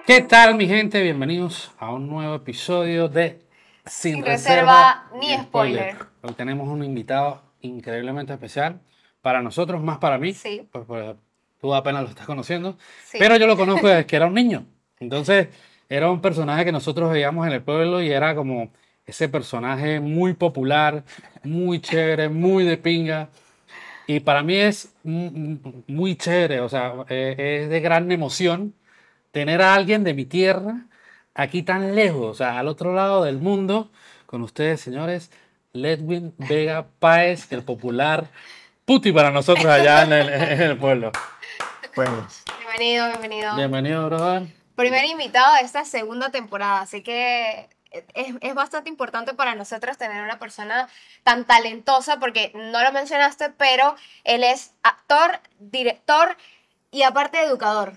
¿Qué tal, mi gente? Bienvenidos a un nuevo episodio de Sin reserva ni spoiler. Hoy tenemos un invitado increíblemente especial para nosotros, más para mí, Sí, pues tú apenas lo estás conociendo, sí. pero yo lo conozco desde que era un niño. Entonces, era un personaje que nosotros veíamos en el pueblo y era como ese personaje muy popular, muy chévere, muy de pinga. Y para mí es muy chévere, o sea, es de gran emoción tener a alguien de mi tierra aquí tan lejos, o sea, al otro lado del mundo, con ustedes, señores, Ledwin Vega Páez, el popular Puti para nosotros allá en el pueblo. Pues, Bienvenido, bienvenido. Bienvenido, brother. Primer invitado de esta segunda temporada, así que es bastante importante para nosotros tener una persona tan talentosa, porque no lo mencionaste, pero él es actor, director y aparte educador,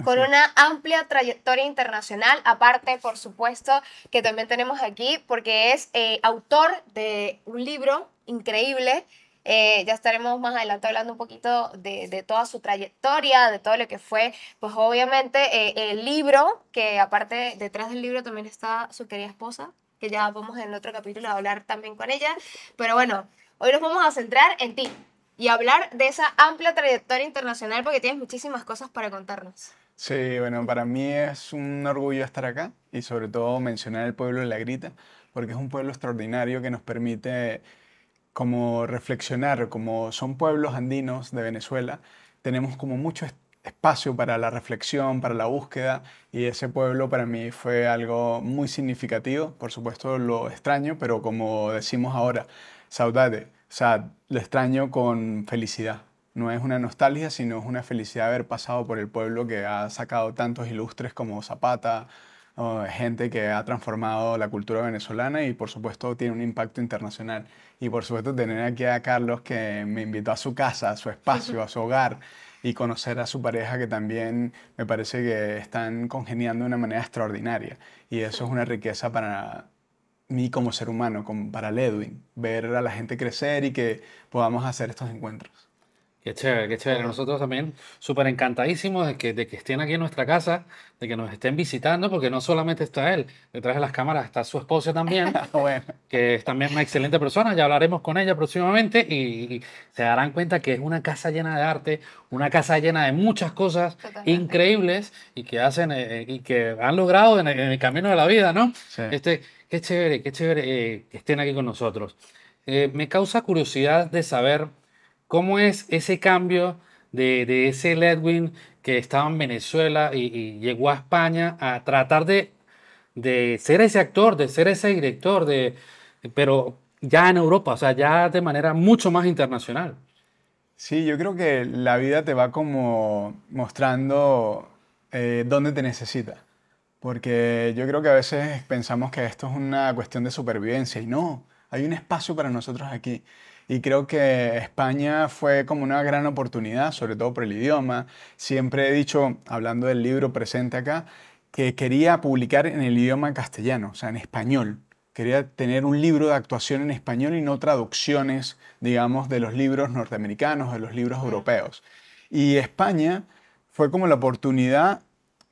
con sí. una amplia trayectoria internacional, aparte, por supuesto, que también tenemos aquí, porque es autor de un libro increíble. Ya estaremos más adelante hablando un poquito de toda su trayectoria, de todo lo que fue, pues obviamente el libro, que aparte detrás del libro también está su querida esposa, que ya vamos en otro capítulo a hablar también con ella. Pero bueno, hoy nos vamos a centrar en ti y hablar de esa amplia trayectoria internacional, porque tienes muchísimas cosas para contarnos. Sí, bueno, para mí es un orgullo estar acá y sobre todo mencionar el pueblo de La Grita, porque es un pueblo extraordinario que nos permite como reflexionar, como son pueblos andinos de Venezuela, tenemos como mucho espacio para la reflexión, para la búsqueda, y ese pueblo para mí fue algo muy significativo. Por supuesto lo extraño, pero como decimos ahora, saudade, o sea, lo extraño con felicidad. No es una nostalgia, sino es una felicidad haber pasado por el pueblo que ha sacado tantos ilustres como Zapata, o gente que ha transformado la cultura venezolana y por supuesto tiene un impacto internacional. Y por supuesto tener aquí a Carlos que me invitó a su casa, a su espacio, a su hogar y conocer a su pareja que también me parece que están congeniando de una manera extraordinaria. Y eso es una riqueza para mí como ser humano, como para Ledwin, ver a la gente crecer y que podamos hacer estos encuentros. Qué chévere, qué chévere. Nosotros también súper encantadísimos de que estén aquí en nuestra casa, de que nos estén visitando, porque no solamente está él, detrás de las cámaras está su esposa también, Bueno, que es también una excelente persona, ya hablaremos con ella próximamente y se darán cuenta que es una casa llena de arte, una casa llena de muchas cosas Totalmente. increíbles y que hacen y que han logrado en el camino de la vida, ¿no? sí. Qué chévere que estén aquí con nosotros. Me causa curiosidad de saber cómo es ese cambio de ese Ledwin que estaba en Venezuela y llegó a España a tratar de ser ese actor, de ser ese director, pero ya en Europa, o sea, ya de manera mucho más internacional. Sí, yo creo que la vida te va como mostrando dónde te necesita. Porque yo creo que a veces pensamos que esto es una cuestión de supervivencia y no, hay un espacio para nosotros aquí. Y creo que España fue como una gran oportunidad, sobre todo por el idioma. Siempre he dicho, hablando del libro presente acá, que quería publicar en el idioma castellano, o sea, en español. Quería tener un libro de actuación en español y no traducciones, digamos, de los libros norteamericanos, de los libros Mm. europeos. Y España fue como la oportunidad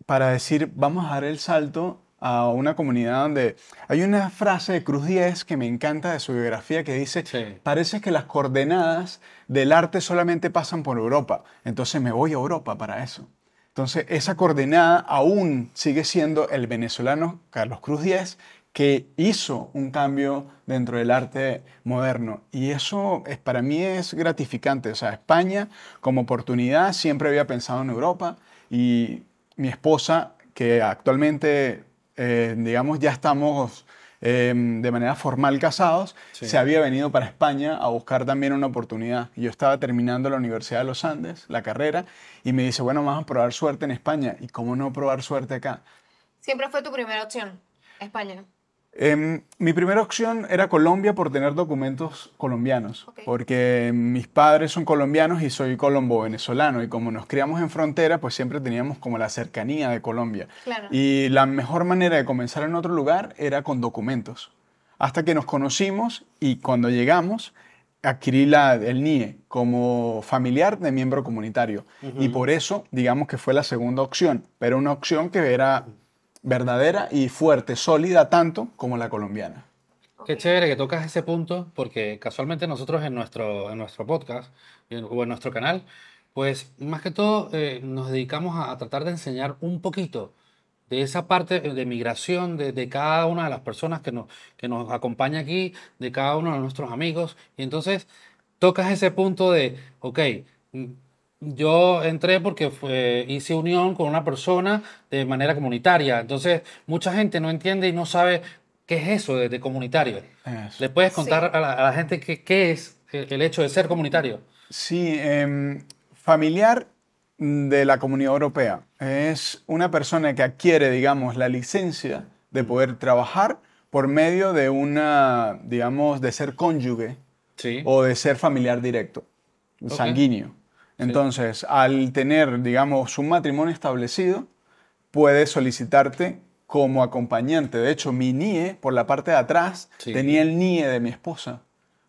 para decir, vamos a dar el salto a una comunidad donde hay una frase de Cruz Diez que me encanta de su biografía que dice, Sí. parece que las coordenadas del arte solamente pasan por Europa, entonces me voy a Europa para eso. Entonces esa coordenada aún sigue siendo el venezolano Carlos Cruz Diez que hizo un cambio dentro del arte moderno. Y eso para mí es gratificante. O sea, España como oportunidad siempre había pensado en Europa y mi esposa, que actualmente, digamos, ya estamos de manera formal casados, se Sí. había venido para España a buscar también una oportunidad. Yo estaba terminando la Universidad de los Andes, la carrera, y me dice, bueno, vamos a probar suerte en España. ¿Y cómo no probar suerte acá? Siempre fue tu primera opción, España. Mi primera opción era Colombia por tener documentos colombianos, Ok, porque mis padres son colombianos y soy colombo-venezolano y como nos criamos en frontera, pues siempre teníamos como la cercanía de Colombia. claro. Y la mejor manera de comenzar en otro lugar era con documentos. Hasta que nos conocimos y cuando llegamos, adquirí el NIE como familiar de miembro comunitario. Y por eso, digamos que fue la segunda opción, pero una opción que era verdadera y fuerte, sólida tanto como la colombiana. Qué chévere que tocas ese punto, porque casualmente nosotros en nuestro podcast o en nuestro canal, pues más que todo nos dedicamos a tratar de enseñar un poquito de esa parte de migración de cada una de las personas que nos acompaña aquí, de cada uno de nuestros amigos. Y entonces tocas ese punto de, ok, mm, yo entré porque hice unión con una persona de manera comunitaria. Entonces mucha gente no entiende y no sabe qué es eso de comunitario. Eso. ¿Le puedes Sí. contar a la gente qué es el hecho de ser comunitario? Sí, familiar de la Comunidad Europea. Es una persona que adquiere, digamos, la licencia de poder trabajar por medio de una, digamos, de ser cónyuge Sí. o de ser familiar directo, Ok. sanguíneo. Entonces, al tener, digamos, un matrimonio establecido, puedes solicitarte como acompañante. De hecho, mi NIE, por la parte de atrás, Sí. tenía el NIE de mi esposa.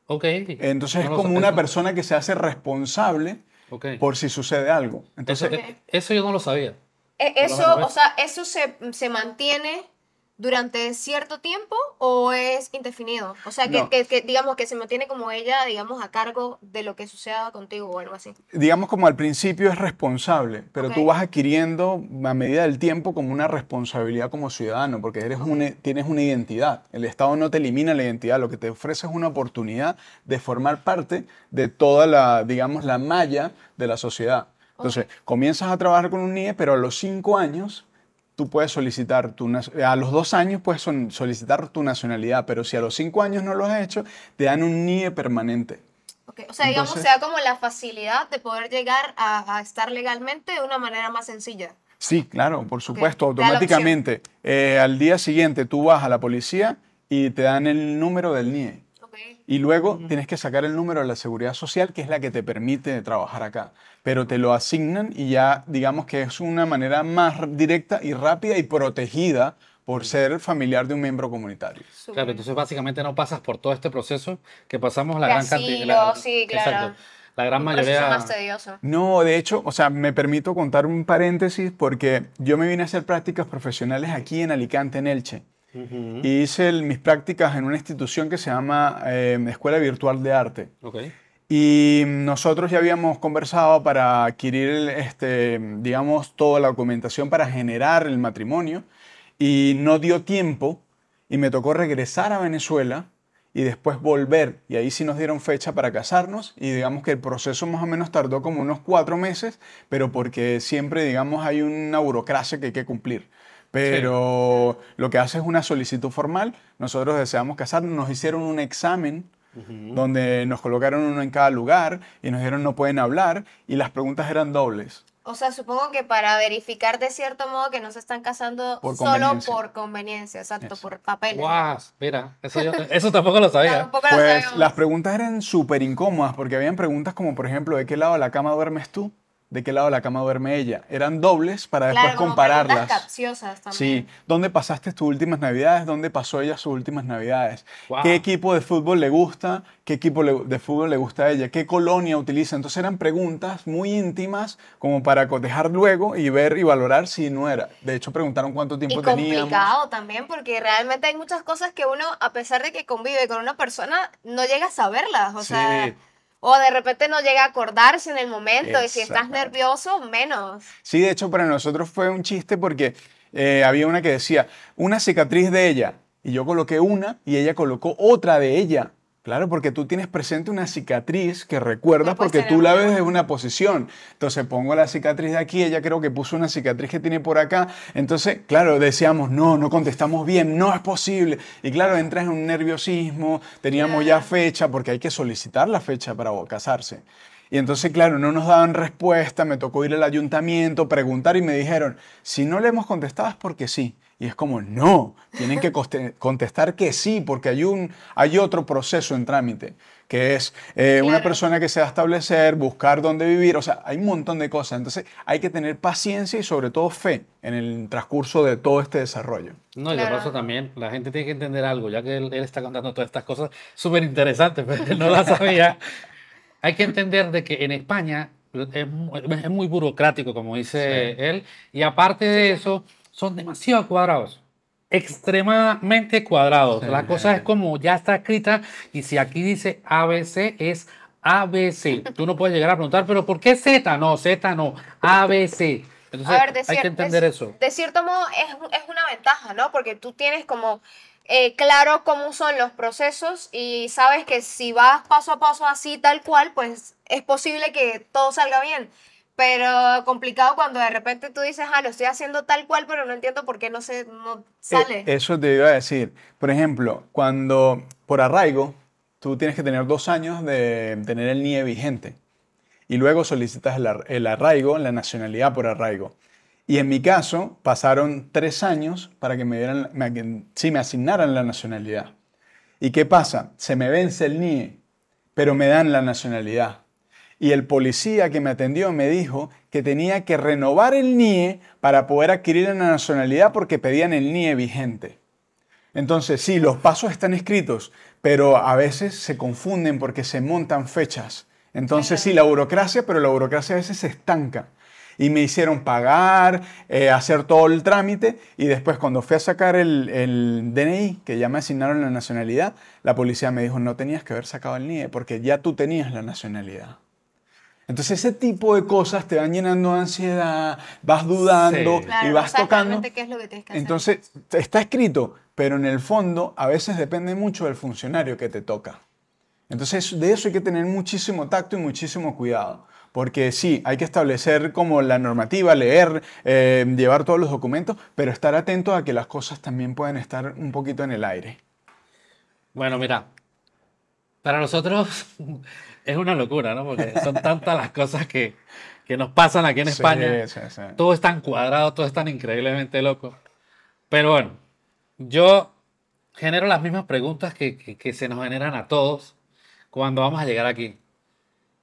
Ok. Entonces No es lo como sa- una eso- persona que se hace responsable Ok. por si sucede algo. Eso, Entonces, eso yo no lo sabía. Eso, Por lo menos, o sea, ¿eso se mantiene durante cierto tiempo o es indefinido? O sea, no, digamos que se mantiene como ella, digamos, a cargo de lo que suceda contigo o algo así. digamos como al principio es responsable, pero Ok. tú vas adquiriendo a medida del tiempo como una responsabilidad como ciudadano, porque tienes una identidad. El Estado no te elimina la identidad, lo que te ofrece es una oportunidad de formar parte de toda la, digamos, la malla de la sociedad. Entonces, comienzas a trabajar con un NIE, pero a los 5 años tú puedes solicitar a los 2 años puedes solicitar tu nacionalidad, pero si a los 5 años no lo has hecho, te dan un NIE permanente. Ok. O sea, digamos, Entonces- se da como la facilidad de poder llegar a estar legalmente de una manera más sencilla. Sí, claro, por supuesto, te da la opción. automáticamente. Al día siguiente tú vas a la policía y te dan el número del NIE. Ok. Y luego tienes que sacar el número de la seguridad social, que es la que te permite trabajar acá. Pero te lo asignan y ya digamos que es una manera más directa y rápida y protegida por ser familiar de un miembro comunitario. Súper. Claro, entonces básicamente no pasas por todo este proceso que pasamos la De gran asilo, cantidad. sí, claro. Exacto. La gran Un proceso mayoría. más tedioso. No, de hecho, o sea, me permito contar un paréntesis porque yo me vine a hacer prácticas profesionales aquí en Alicante, en Elche. Ujú. Y hice mis prácticas en una institución que se llama Escuela Virtual de Arte. Ok. Y nosotros ya habíamos conversado para adquirir, digamos, toda la documentación para generar el matrimonio y no dio tiempo y me tocó regresar a Venezuela y después volver. Y ahí sí nos dieron fecha para casarnos y digamos que el proceso más o menos tardó como unos 4 meses, pero porque siempre, digamos, hay una burocracia que hay que cumplir. Pero lo que hace es una solicitud formal. Nosotros deseamos casarnos, nos hicieron un examen donde nos colocaron uno en cada lugar y nos dijeron no pueden hablar y las preguntas eran dobles. O sea, supongo que para verificar de cierto modo que no se están casando Por solo conveniencia. por conveniencia, exacto, Eso. por papeles. Guau, mira, eso tampoco lo sabía. Tampoco lo Pues sabíamos. las preguntas eran súper incómodas porque habían preguntas como por ejemplo ¿de qué lado de la cama duermes tú? ¿De qué lado de la cama duerme ella? Eran dobles para después Claro, como preguntas compararlas. capciosas también. Sí, ¿dónde pasaste tus últimas navidades? ¿Dónde pasó ella sus últimas navidades? Wow. ¿Qué equipo de fútbol le gusta? ¿Qué equipo de fútbol le gusta a ella? ¿Qué colonia utiliza? Entonces eran preguntas muy íntimas como para cotejar luego y ver y valorar si no era. De hecho preguntaron cuánto Y tiempo teníamos. complicado también porque realmente hay muchas cosas que uno, a pesar de que convive con una persona, no llega a saberlas. O Sí. sea, o de repente no llega a acordarse en el momento y si estás Exactamente. nervioso, menos. Sí, de hecho para nosotros fue un chiste porque había una que decía, una cicatriz de ella. Y yo coloqué una y ella colocó otra de ella. Claro, porque tú tienes presente una cicatriz que recuerdas No puedes porque tú tener la una. ves desde una posición. Entonces pongo la cicatriz de aquí, ella creo que puso una cicatriz que tiene por acá. Entonces, claro, decíamos, no contestamos bien, no es posible. Y claro, entras en un nerviosismo, teníamos ya fecha, porque hay que solicitar la fecha para casarse. Y entonces, claro, no nos daban respuesta, me tocó ir al ayuntamiento, preguntar y me dijeron, si no le hemos contestado es porque sí. Y es como, no, tienen que contestar que sí, porque hay otro proceso en trámite, que es una Claro. persona que se va a establecer, buscar dónde vivir, o sea, hay un montón de cosas. Entonces hay que tener paciencia y sobre todo fe en el transcurso de todo este desarrollo. No, y de paso Claro. también, la gente tiene que entender algo, ya que él está contando todas estas cosas súper interesantes, pero él no las sabía. Hay que entender de que en España es muy burocrático, como Sí. dice él, y aparte de eso, son demasiado cuadrados, extremadamente cuadrados. Sí, La cosa es como ya está escrita, y si aquí dice ABC, es ABC. Tú no puedes llegar a preguntar, pero ¿por qué Z? No, Z no, ABC. A Entonces, ver, hay que entender eso. de cierto modo es una ventaja, ¿no? Porque tú tienes como claro cómo son los procesos y sabes que si vas paso a paso así tal cual, pues es posible que todo salga bien. Pero complicado cuando de repente tú dices, ah, lo estoy haciendo tal cual, pero no entiendo por qué no sale. Eso te iba a decir. Por ejemplo, cuando por arraigo, tú tienes que tener 2 años de tener el NIE vigente y luego solicitas el arraigo, la nacionalidad por arraigo. Y en mi caso, pasaron 3 años para que sí, me asignaran la nacionalidad. ¿Y qué pasa? Se me vence el NIE, pero me dan la nacionalidad. Y el policía que me atendió me dijo que tenía que renovar el NIE para poder adquirir la nacionalidad porque pedían el NIE vigente. Entonces, sí, los pasos están escritos, pero a veces se confunden porque se montan fechas. Entonces, sí, Claro. la burocracia, pero la burocracia a veces se estanca. Y me hicieron pagar, hacer todo el trámite y después cuando fui a sacar el DNI, que ya me asignaron la nacionalidad, la policía me dijo, no tenías que haber sacado el NIE porque ya tú tenías la nacionalidad. Entonces ese tipo de cosas te van llenando de ansiedad, vas dudando Sí. y Claro, no vas sabes tocando. realmente qué es lo que tienes que hacer. Entonces está escrito, pero en el fondo a veces depende mucho del funcionario que te toca. Entonces de eso hay que tener muchísimo tacto y muchísimo cuidado. Porque sí, hay que establecer como la normativa, leer, llevar todos los documentos, pero estar atento a que las cosas también pueden estar un poquito en el aire. Bueno, mira, para nosotros es una locura, ¿no? Porque son tantas las cosas que nos pasan aquí en Sí, España. sí, sí. Todo es tan cuadrado, todo es tan increíblemente loco. Pero bueno, yo genero las mismas preguntas que se nos generan a todos cuando vamos a llegar aquí.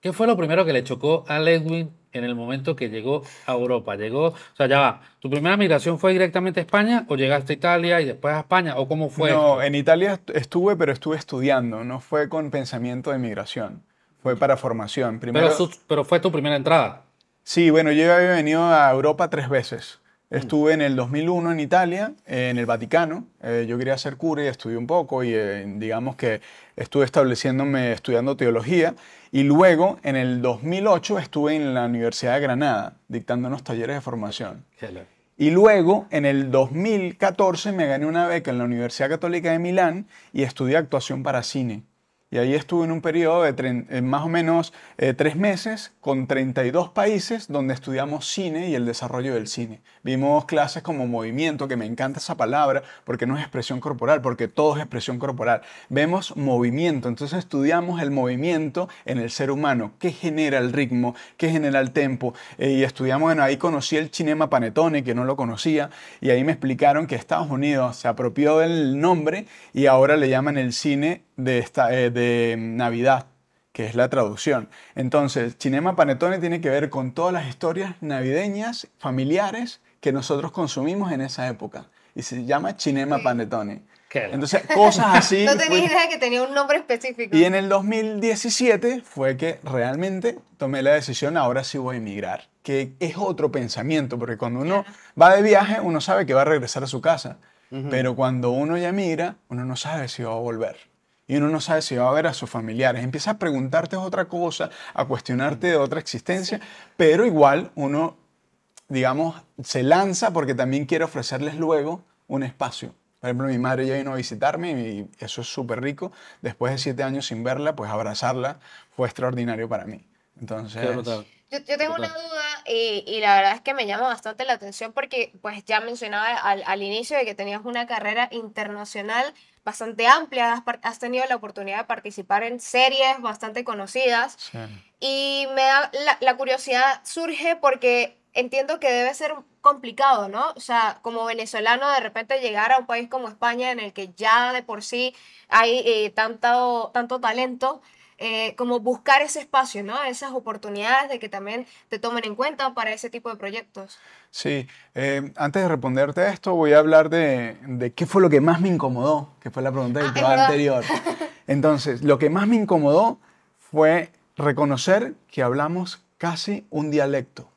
¿Qué fue lo primero que le chocó a Ledwin en el momento que llegó a Europa? O sea, ya va. ¿Tu primera migración fue directamente a España o llegaste a Italia y después a España? ¿O cómo fue No, esto? en Italia estuve, pero estuve estudiando, no fue con pensamiento de migración, fue para formación. Primero, Pero fue tu primera entrada. sí, bueno, yo ya había venido a Europa 3 veces. Mm, Estuve en el 2001 en Italia, en el Vaticano. Yo quería ser cura y estudié un poco y digamos que estuve estableciéndome estudiando teología. Y luego, en el 2008, estuve en la Universidad de Granada dictando unos talleres de formación. qué loco. Y luego, en el 2014, me gané una beca en la Universidad Católica de Milán y estudié actuación para cine. Y ahí estuve en un periodo de más o menos 3 meses con 32 países donde estudiamos cine y el desarrollo del cine. Vimos clases como movimiento, que me encanta esa palabra porque no es expresión corporal, porque todo es expresión corporal. Vemos movimiento, entonces estudiamos el movimiento en el ser humano, qué genera el ritmo, qué genera el tempo. Y estudiamos, bueno, ahí conocí el cinema panettone, que no lo conocía, y ahí me explicaron que Estados Unidos se apropió del nombre y ahora le llaman el cine de Navidad, que es la traducción. Entonces, Cinema Panettone tiene que ver con todas las historias navideñas, familiares, que nosotros consumimos en esa época. Y se llama Cinema Sí. Panettone. Qué loco. Entonces, cosas así. No tenía idea que tenía un nombre específico. Y en el 2017 fue que realmente tomé la decisión, ahora sí voy a emigrar, que es otro pensamiento, porque cuando uno va de viaje, uno sabe que va a regresar a su casa, pero cuando uno ya migra, uno no sabe si va a volver. Y uno no sabe si va a ver a sus familiares. Empieza a preguntarte otra cosa, a cuestionarte de otra existencia, pero igual uno, digamos, se lanza porque también quiere ofrecerles luego un espacio. Por ejemplo, mi madre ya vino a visitarme y eso es súper rico. Después de 7 años sin verla, pues abrazarla fue extraordinario para mí. Entonces, Qué brutal. Yo tengo una Brutal. duda y la verdad es que me llama bastante la atención porque pues ya mencionaba al inicio de que tenías una carrera internacional bastante amplia, has tenido la oportunidad de participar en series bastante conocidas sí. y me da la curiosidad surge porque entiendo que debe ser complicado, ¿no? O sea, como venezolano de repente llegar a un país como España en el que ya de por sí hay tanto talento, como buscar ese espacio, ¿no? Esas oportunidades de que también te tomen en cuenta para ese tipo de proyectos. Sí, antes de responderte esto, voy a hablar de qué fue lo que más me incomodó, que fue la pregunta del Es tema verdad. anterior. Entonces, lo que más me incomodó fue reconocer que hablamos casi un dialecto.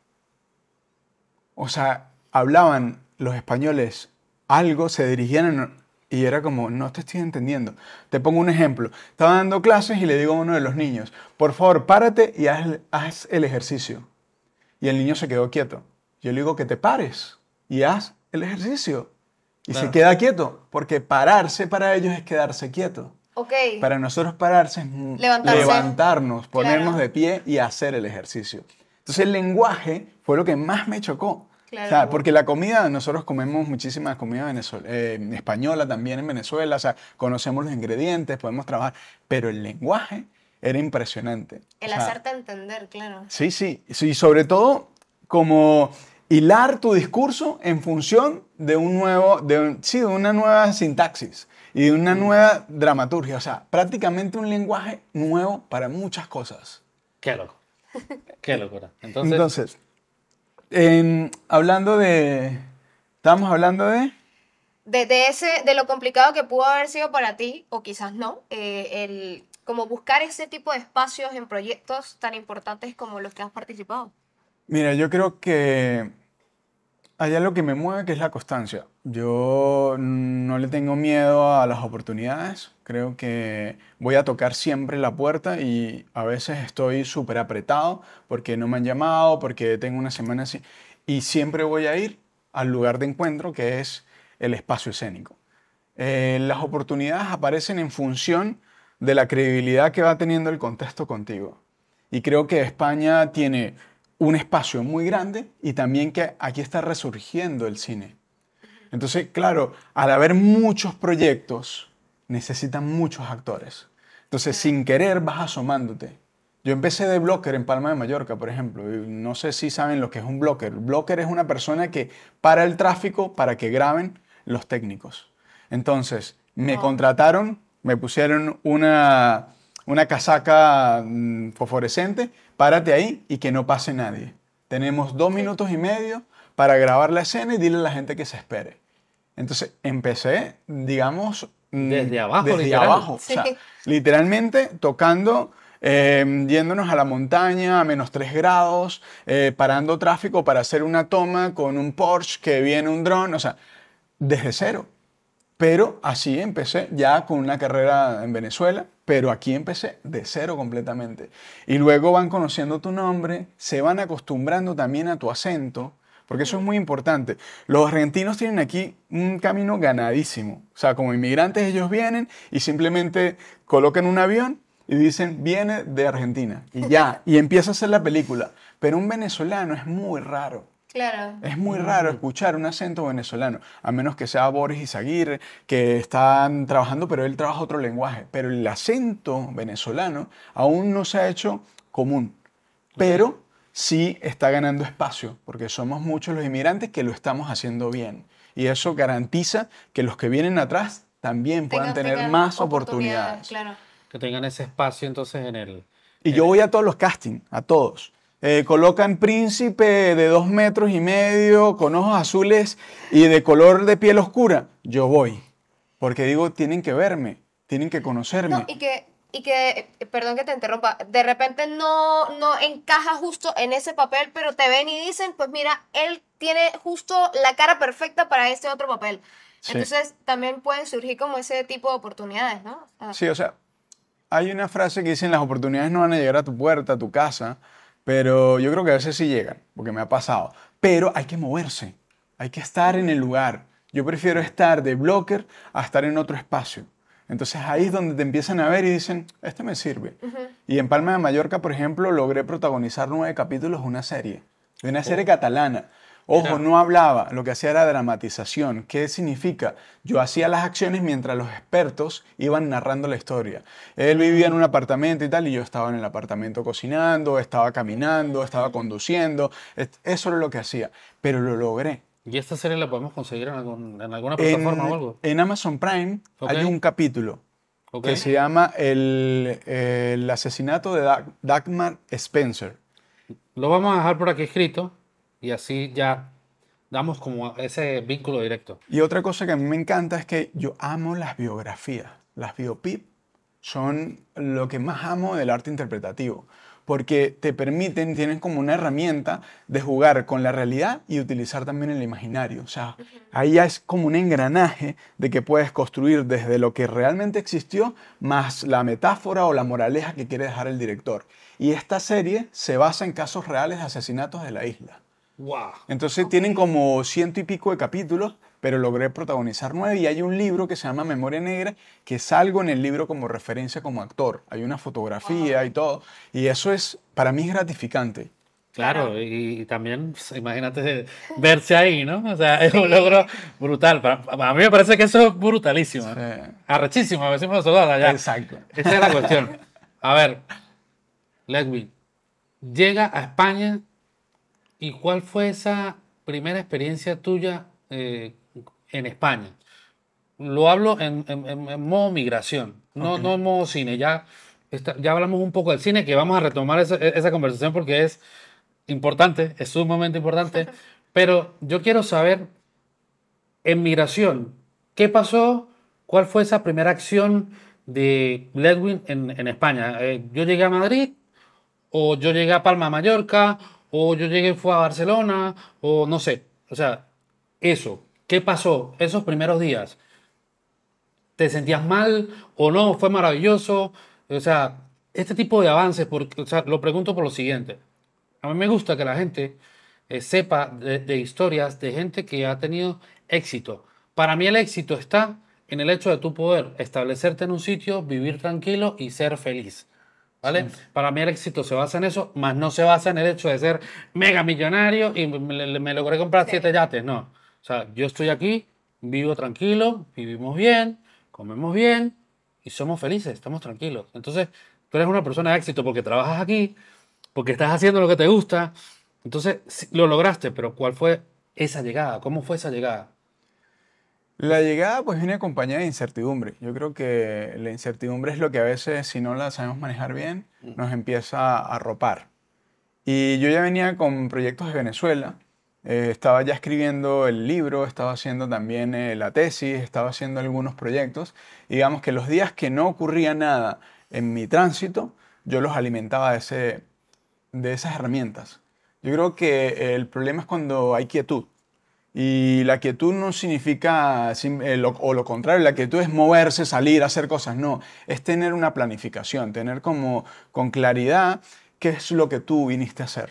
O sea, hablaban los españoles algo, se dirigían y era como, no te estoy entendiendo. Te pongo un ejemplo. Estaba dando clases y le digo a uno de los niños, por favor, párate y haz el ejercicio. Y el niño se quedó quieto. Yo le digo que te pares y haz el ejercicio. Y se Claro. queda quieto, porque pararse para ellos es quedarse quieto. Ok, Para nosotros pararse es Levantarse. levantarnos, ponernos Claro. de pie y hacer el ejercicio. Entonces el lenguaje fue lo que más me chocó. Claro. O sea, porque la comida, nosotros comemos muchísimas comidas española también en Venezuela, o sea, conocemos los ingredientes, podemos trabajar, pero el lenguaje era impresionante. el O sea, hacerte entender, claro. sí, sí, sí, sobre todo como hilar tu discurso en función de de una nueva sintaxis y de una nueva dramaturgia, o sea, prácticamente un lenguaje nuevo para muchas cosas. Qué loco. Qué locura. Entonces, Entonces, estábamos hablando de, De lo complicado que pudo haber sido para ti, o quizás no, como buscar ese tipo de espacios en proyectos tan importantes como los que has participado. mira, yo creo que hay algo que me mueve que es la constancia. Yo no le tengo miedo a las oportunidades. Creo que voy a tocar siempre la puerta y a veces estoy súper apretado porque no me han llamado, porque tengo una semana así. Y siempre voy a ir al lugar de encuentro que es el espacio escénico. Las oportunidades aparecen en función de la credibilidad que va teniendo el contexto contigo. Y creo que España tiene un espacio muy grande y también que aquí está resurgiendo el cine. Entonces, claro, al haber muchos proyectos, necesitan muchos actores. Entonces, sin querer, vas asomándote. Yo empecé de blocker en Palma de Mallorca, por ejemplo. Y no sé si saben lo que es un blocker. Blocker es una persona que para el tráfico para que graben los técnicos. Entonces, me Oh. contrataron, me pusieron una casaca fosforescente, párate ahí y que no pase nadie. Tenemos 2 minutos y medio para grabar la escena y dile a la gente que se espere. Entonces empecé, digamos, Desde abajo, desde literal. abajo. O sea, Sí. literalmente tocando, yéndonos a la montaña a -3 grados, parando tráfico para hacer una toma con un Porsche que viene un dron, o sea, desde cero. Pero así empecé ya con una carrera en Venezuela, pero aquí empecé de cero completamente. Y luego van conociendo tu nombre, se van acostumbrando también a tu acento, porque eso es muy importante. Los argentinos tienen aquí un camino ganadísimo. O sea, como inmigrantes ellos vienen y simplemente colocan un avión y dicen, viene de Argentina. Y ya, y empieza a hacer la película. Pero un venezolano es muy raro. Claro. Es muy raro escuchar un acento venezolano, a menos que sea Boris Izaguirre, que están trabajando, pero él trabaja otro lenguaje. Pero el acento venezolano aún no se ha hecho común, pero sí está ganando espacio, porque somos muchos los inmigrantes que lo estamos haciendo bien. Y eso garantiza que los que vienen atrás también puedan tener Tengan más oportunidades. Claro. que tengan ese espacio entonces en el... Y yo voy a todos los castings, a todos. Colocan príncipe de 2,5 metros, con ojos azules y de color de piel oscura. Yo voy. Porque digo, tienen que verme, tienen que conocerme. No, perdón que te interrumpa, de repente no encaja justo en ese papel, pero te ven y dicen, pues mira, él tiene justo la cara perfecta para este otro papel. Sí. Entonces también pueden surgir como ese tipo de oportunidades, ¿no? Sí, o sea, hay una frase que dicen, las oportunidades no van a llegar a tu puerta, a tu casa, pero yo creo que a veces sí llegan, porque me ha pasado. Pero hay que moverse, hay que estar en el lugar. Yo prefiero estar de blocker a estar en otro espacio. Entonces ahí es donde te empiezan a ver y dicen, este me sirve. Y en Palma de Mallorca, por ejemplo, logré protagonizar 9 capítulos de una serie catalana. Ojo, Mira. no hablaba, lo que hacía era dramatización. ¿Qué significa? Yo hacía las acciones mientras los expertos iban narrando la historia. Él vivía en un apartamento y tal, y yo estaba en el apartamento cocinando, estaba caminando, estaba conduciendo. Eso era lo que hacía, pero lo logré. ¿Y esta serie la podemos conseguir en alguna plataforma o algo? En Amazon Prime Ok. hay un capítulo Ok. que se llama el asesinato de Dagmar Spencer. Lo vamos a dejar por aquí escrito y así ya damos como ese vínculo directo. Y otra cosa que a mí me encanta es que yo amo las biografías. Las biopic son lo que más amo del arte interpretativo, porque te permiten, tienen como una herramienta de jugar con la realidad y utilizar también el imaginario. O sea, ahí ya es como un engranaje de que puedes construir desde lo que realmente existió, más la metáfora o la moraleja que quiere dejar el director. Y esta serie se basa en casos reales de asesinatos de la isla. ¡Wow! Entonces tienen como 100 y pico de capítulos, pero logré protagonizar 9 y hay un libro que se llama Memoria Negra, que salgo en el libro como referencia como actor. Hay una fotografía y todo, y eso es, para mí es gratificante. Claro, y también, pues, imagínate verse ahí, ¿no? O sea, es un logro brutal. A mí me parece que eso es brutalísimo. Arrechísimo, decimos nosotros allá. Exacto. Esa es la cuestión. A ver, Ledwin, llega a España y ¿cuál fue esa primera experiencia tuya en España? Lo hablo en modo migración, no, Ok. no en modo cine. Ya hablamos un poco del cine, que vamos a retomar esa conversación porque es importante, es sumamente importante. Pero yo quiero saber, en migración, ¿qué pasó? ¿Cuál fue esa primera acción de Ledwin en España? Yo llegué a Madrid, o yo llegué a Palma de Mallorca, o yo llegué fue a Barcelona, o no sé. O sea, eso, ¿qué pasó esos primeros días? ¿Te sentías mal o no? ¿Fue maravilloso? O sea, este tipo de avances, porque, o sea, lo pregunto por lo siguiente. A mí me gusta que la gente sepa de historias de gente que ha tenido éxito. Para mí el éxito está en el hecho de tu poder establecerte en un sitio, vivir tranquilo y ser feliz. ¿Vale? Para mí el éxito se basa en eso, más no se basa en el hecho de ser mega millonario y me logré comprar Sí. 7 yates. No. O sea, yo estoy aquí, vivo tranquilo, vivimos bien, comemos bien y somos felices, estamos tranquilos. Entonces, tú eres una persona de éxito porque trabajas aquí, porque estás haciendo lo que te gusta. Entonces, sí, lo lograste, pero ¿cuál fue esa llegada? ¿Cómo fue esa llegada? La llegada pues viene acompañada de incertidumbre. Yo creo que la incertidumbre es lo que a veces, si no la sabemos manejar bien, nos empieza a arropar. Y yo ya venía con proyectos de Venezuela, estaba ya escribiendo el libro, estaba haciendo también la tesis, estaba haciendo algunos proyectos. Y digamos que los días que no ocurría nada en mi tránsito, yo los alimentaba de esas herramientas. Yo creo que el problema es cuando hay quietud. Y la quietud no significa, o lo contrario, la quietud es moverse, salir, hacer cosas. No, es tener una planificación, tener como con claridad qué es lo que tú viniste a hacer.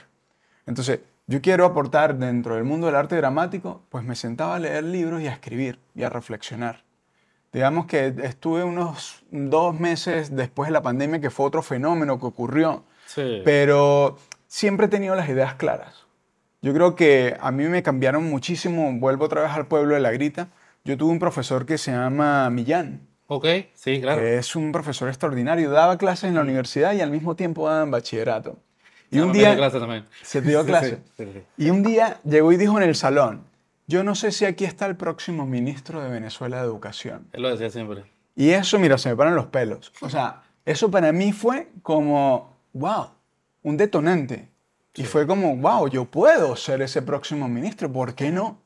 Entonces, yo quiero aportar dentro del mundo del arte dramático, pues me sentaba a leer libros y a escribir y a reflexionar. Digamos que estuve unos 2 meses después de la pandemia, que fue otro fenómeno que ocurrió, Sí. pero siempre he tenido las ideas claras. Yo creo que a mí me cambiaron muchísimo, vuelvo otra vez al pueblo de La Grita. Yo tuve un profesor que se llama Millán, Ok, sí, claro. que es un profesor extraordinario, daba clases en la universidad y al mismo tiempo daba en bachillerato. Y No, un me dio día clase también. se dio Sí, clase. sí, sí. Y un día llegó y dijo en el salón, yo no sé si aquí está el próximo ministro de Venezuela de Educación. Él lo decía siempre. Y eso, mira, se me paran los pelos. O sea, eso para mí fue como, wow, un detonante. Y fue como, wow, yo puedo ser ese próximo ministro, ¿por qué no?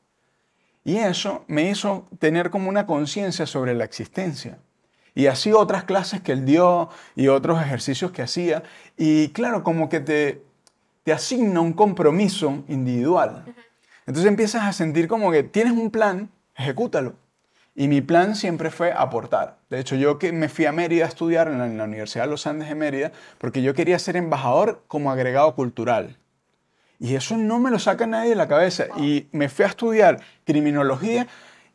Y eso me hizo tener como una conciencia sobre la existencia. Y así otras clases que él dio y otros ejercicios que hacía. Y claro, como que te asigna un compromiso individual. Entonces empiezas a sentir como que tienes un plan, ejecútalo. Y mi plan siempre fue aportar. De hecho, yo que me fui a Mérida a estudiar en la Universidad de los Andes de Mérida porque yo quería ser embajador como agregado cultural. Y eso no me lo saca nadie de la cabeza. Y me fui a estudiar criminología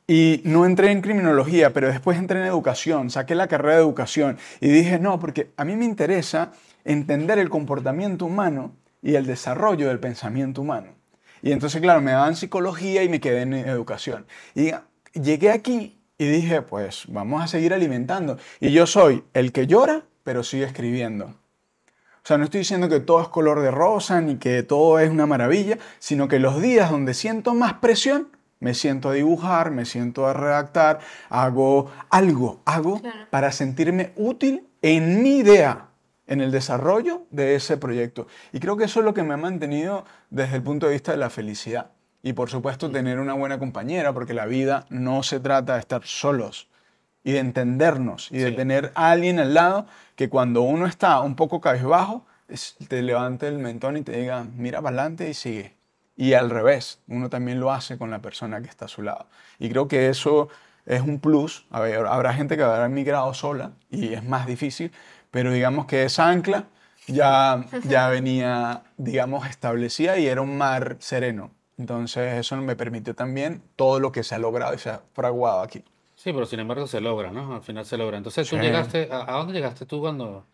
y no entré en criminología, pero después entré en educación, saqué la carrera de educación y dije, no, porque a mí me interesa entender el comportamiento humano y el desarrollo del pensamiento humano. Y entonces, claro, me daban psicología y me quedé en educación. Y llegué aquí y dije, pues vamos a seguir alimentando. Y yo soy el que llora, pero sigue escribiendo. O sea, no estoy diciendo que todo es color de rosa ni que todo es una maravilla, sino que los días donde siento más presión, me siento a dibujar, me siento a redactar, hago Claro. para sentirme útil en mi idea, en el desarrollo de ese proyecto. Y creo que eso es lo que me ha mantenido desde el punto de vista de la felicidad. Y por supuesto tener una buena compañera, porque la vida no se trata de estar solos y de entendernos y de Sí. tener a alguien al lado que cuando uno está un poco cabizbajo, te levante el mentón y te diga, mira para adelante y sigue. Y al revés, uno también lo hace con la persona que está a su lado. Y creo que eso es un plus. A ver, habrá gente que habrá migrado sola y es más difícil, pero digamos que esa ancla ya venía, digamos, establecida y era un mar sereno. Entonces eso me permitió también todo lo que se ha logrado y se ha fraguado aquí. Sí, pero sin embargo se logra, ¿no? Al final se logra. Entonces tú Sí. llegaste, ¿a dónde llegaste tú cuando,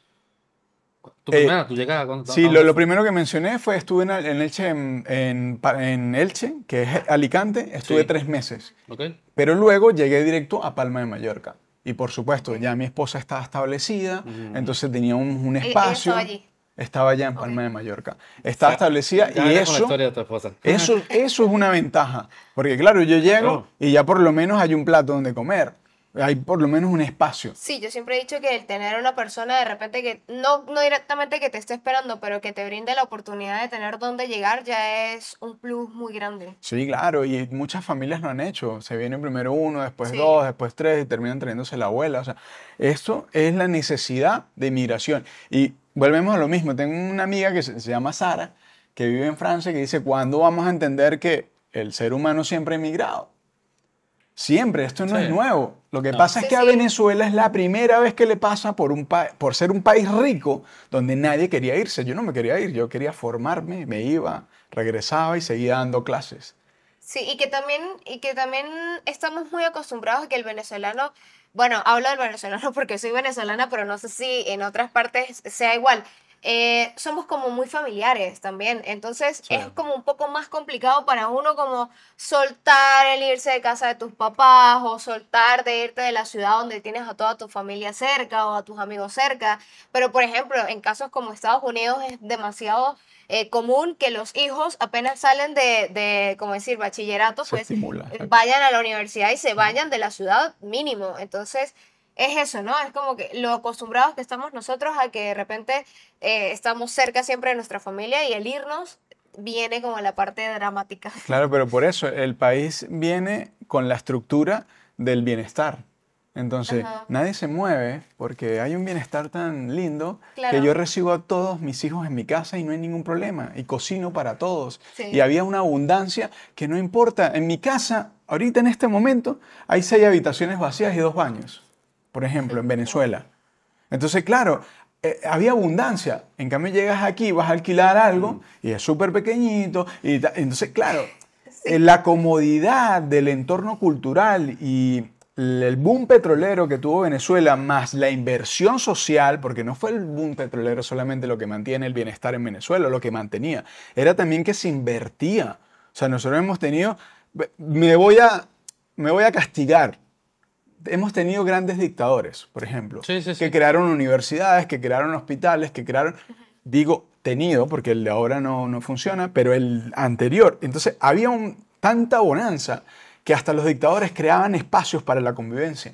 Eh, tu llegada, ¿a Sí, dónde lo fue? primero que mencioné fue estuve en Elche, en Elche, que es Alicante, estuve Sí. 3 meses. ¿Ok? Pero luego llegué directo a Palma de Mallorca. Y por supuesto, ya mi esposa estaba establecida, entonces tenía un Ella espacio. estaba allí. Estaba ya en Ok. Palma de Mallorca. Estaba establecida Ya y verás con la eso, historia de tu esposa. eso es una ventaja. Porque claro, yo llego Claro. y ya por lo menos hay un plato donde comer. Hay por lo menos un espacio. Sí, yo siempre he dicho que el tener una persona de repente que, no directamente que te esté esperando, pero que te brinde la oportunidad de tener dónde llegar, ya es un plus muy grande. Sí, claro, y muchas familias lo han hecho. Se viene primero uno, después Sí. dos, después tres y terminan trayéndose la abuela. O sea, esto es la necesidad de inmigración. Y volvemos a lo mismo. Tengo una amiga que se llama Sara, que vive en Francia, que dice, ¿cuándo vamos a entender que el ser humano siempre ha emigrado? Siempre, esto no Sí. es nuevo. Lo que No. pasa es Sí, que a sí. Venezuela es la primera vez que le pasa por ser un país rico donde nadie quería irse. Yo no me quería ir, yo quería formarme, me iba, regresaba y seguía dando clases. Sí, y que también estamos muy acostumbrados a que el venezolano, bueno, hablo del venezolano porque soy venezolana, pero no sé si en otras partes sea igual. Somos como muy familiares también, entonces Sí. es como un poco más complicado para uno como soltar el irse de casa de tus papás o soltar de irte de la ciudad donde tienes a toda tu familia cerca o a tus amigos cerca. Pero por ejemplo, en casos como Estados Unidos es demasiado común que los hijos apenas salen como decir, bachillerato, Se pues estimula. vayan a la universidad y se vayan de la ciudad mínimo. Entonces, es eso, ¿no? Es como que lo acostumbrados que estamos nosotros a que de repente estamos cerca siempre de nuestra familia y el irnos viene como la parte dramática. Claro, pero por eso el país viene con la estructura del bienestar. Entonces, Ajá. nadie se mueve porque hay un bienestar tan lindo que Claro. yo recibo a todos mis hijos en mi casa y no hay ningún problema. Y cocino para todos. Sí. Y había una abundancia que no importa. En mi casa, ahorita en este momento, hay 6 habitaciones vacías y 2 baños. Por ejemplo, en Venezuela. Entonces, claro, había abundancia. En cambio, llegas aquí, vas a alquilar algo y es súper pequeñito. Entonces, claro, la comodidad del entorno cultural y el boom petrolero que tuvo Venezuela, más la inversión social, porque no fue el boom petrolero solamente lo que mantiene el bienestar en Venezuela, lo que mantenía, era también que se invertía. O sea, nosotros hemos tenido, me voy a castigar. Hemos tenido grandes dictadores, por ejemplo, Sí, sí, sí. que crearon universidades, que crearon hospitales, que crearon, digo, tenido, porque el de ahora no funciona, pero el anterior. Entonces, había tanta bonanza que hasta los dictadores creaban espacios para la convivencia.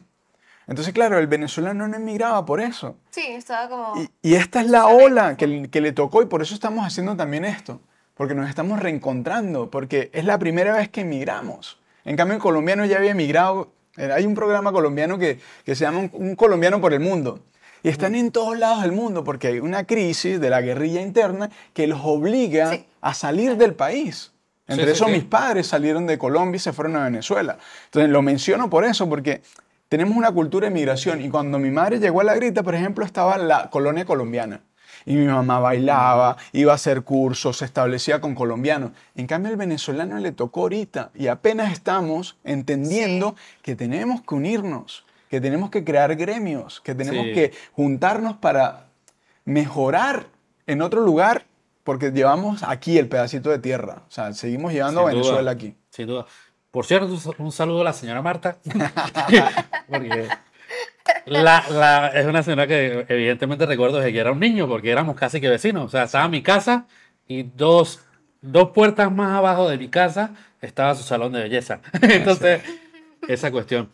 Entonces, claro, el venezolano no emigraba por eso. Sí, estaba como... Y esta es la ola que le tocó y por eso estamos haciendo también esto, porque nos estamos reencontrando, porque es la primera vez que emigramos. En cambio, el colombiano ya había emigrado. Hay un programa colombiano que se llama Un colombiano por el mundo. Y están en todos lados del mundo porque hay una crisis de la guerrilla interna que los obliga Sí. a salir del país. Entre Sí, eso, sí. mis padres salieron de Colombia y se fueron a Venezuela. Entonces, lo menciono por eso, porque tenemos una cultura de migración. Y cuando mi madre llegó a La Grita, por ejemplo, estaba la colonia colombiana. Y mi mamá bailaba, iba a hacer cursos, se establecía con colombianos. En cambio, al venezolano le tocó ahorita y apenas estamos entendiendo que tenemos que unirnos, que tenemos que crear gremios, que tenemos Sí. que juntarnos para mejorar en otro lugar porque llevamos aquí el pedacito de tierra. O sea, seguimos llevando a Sin Venezuela duda, aquí. sin duda. Por cierto, un saludo a la señora Marta, porque es una señora que evidentemente recuerdo desde que era un niño, porque éramos casi que vecinos. O sea, estaba mi casa y dos puertas más abajo de mi casa estaba su salón de belleza. Entonces, esa cuestión.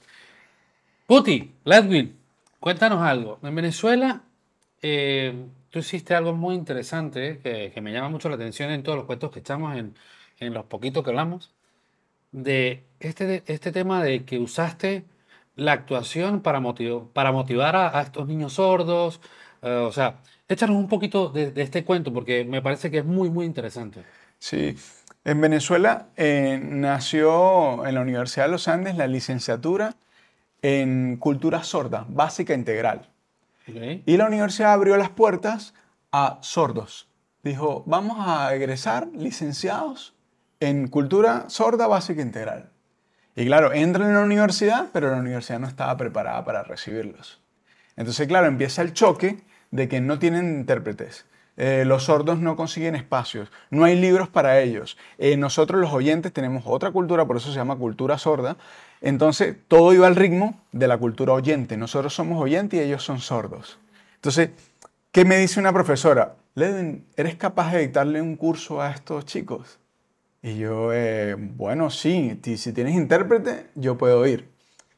Puti, Ledwin, cuéntanos algo. En Venezuela, tú hiciste algo muy interesante que me llama mucho la atención en todos los cuentos que echamos, en los poquitos que hablamos, de este tema de que usaste la actuación para motivar a estos niños sordos. O sea, échanos un poquito de este cuento porque me parece que es muy, muy interesante. Sí, en Venezuela nació en la Universidad de los Andes la licenciatura en Cultura Sorda, básica integral. ¿Ok? Y la universidad abrió las puertas a sordos. Dijo, vamos a egresar licenciados en Cultura Sorda, básica integral. Y claro, entran en la universidad, pero la universidad no estaba preparada para recibirlos. Entonces, claro, empieza el choque de que no tienen intérpretes. Los sordos no consiguen espacios, no hay libros para ellos. Nosotros los oyentes tenemos otra cultura, por eso se llama cultura sorda. Entonces todo iba al ritmo de la cultura oyente. Nosotros somos oyentes y ellos son sordos. Entonces, ¿qué me dice una profesora? Ledwin, ¿eres capaz de dictarle un curso a estos chicos? Y yo, bueno, sí, si tienes intérprete, yo puedo ir.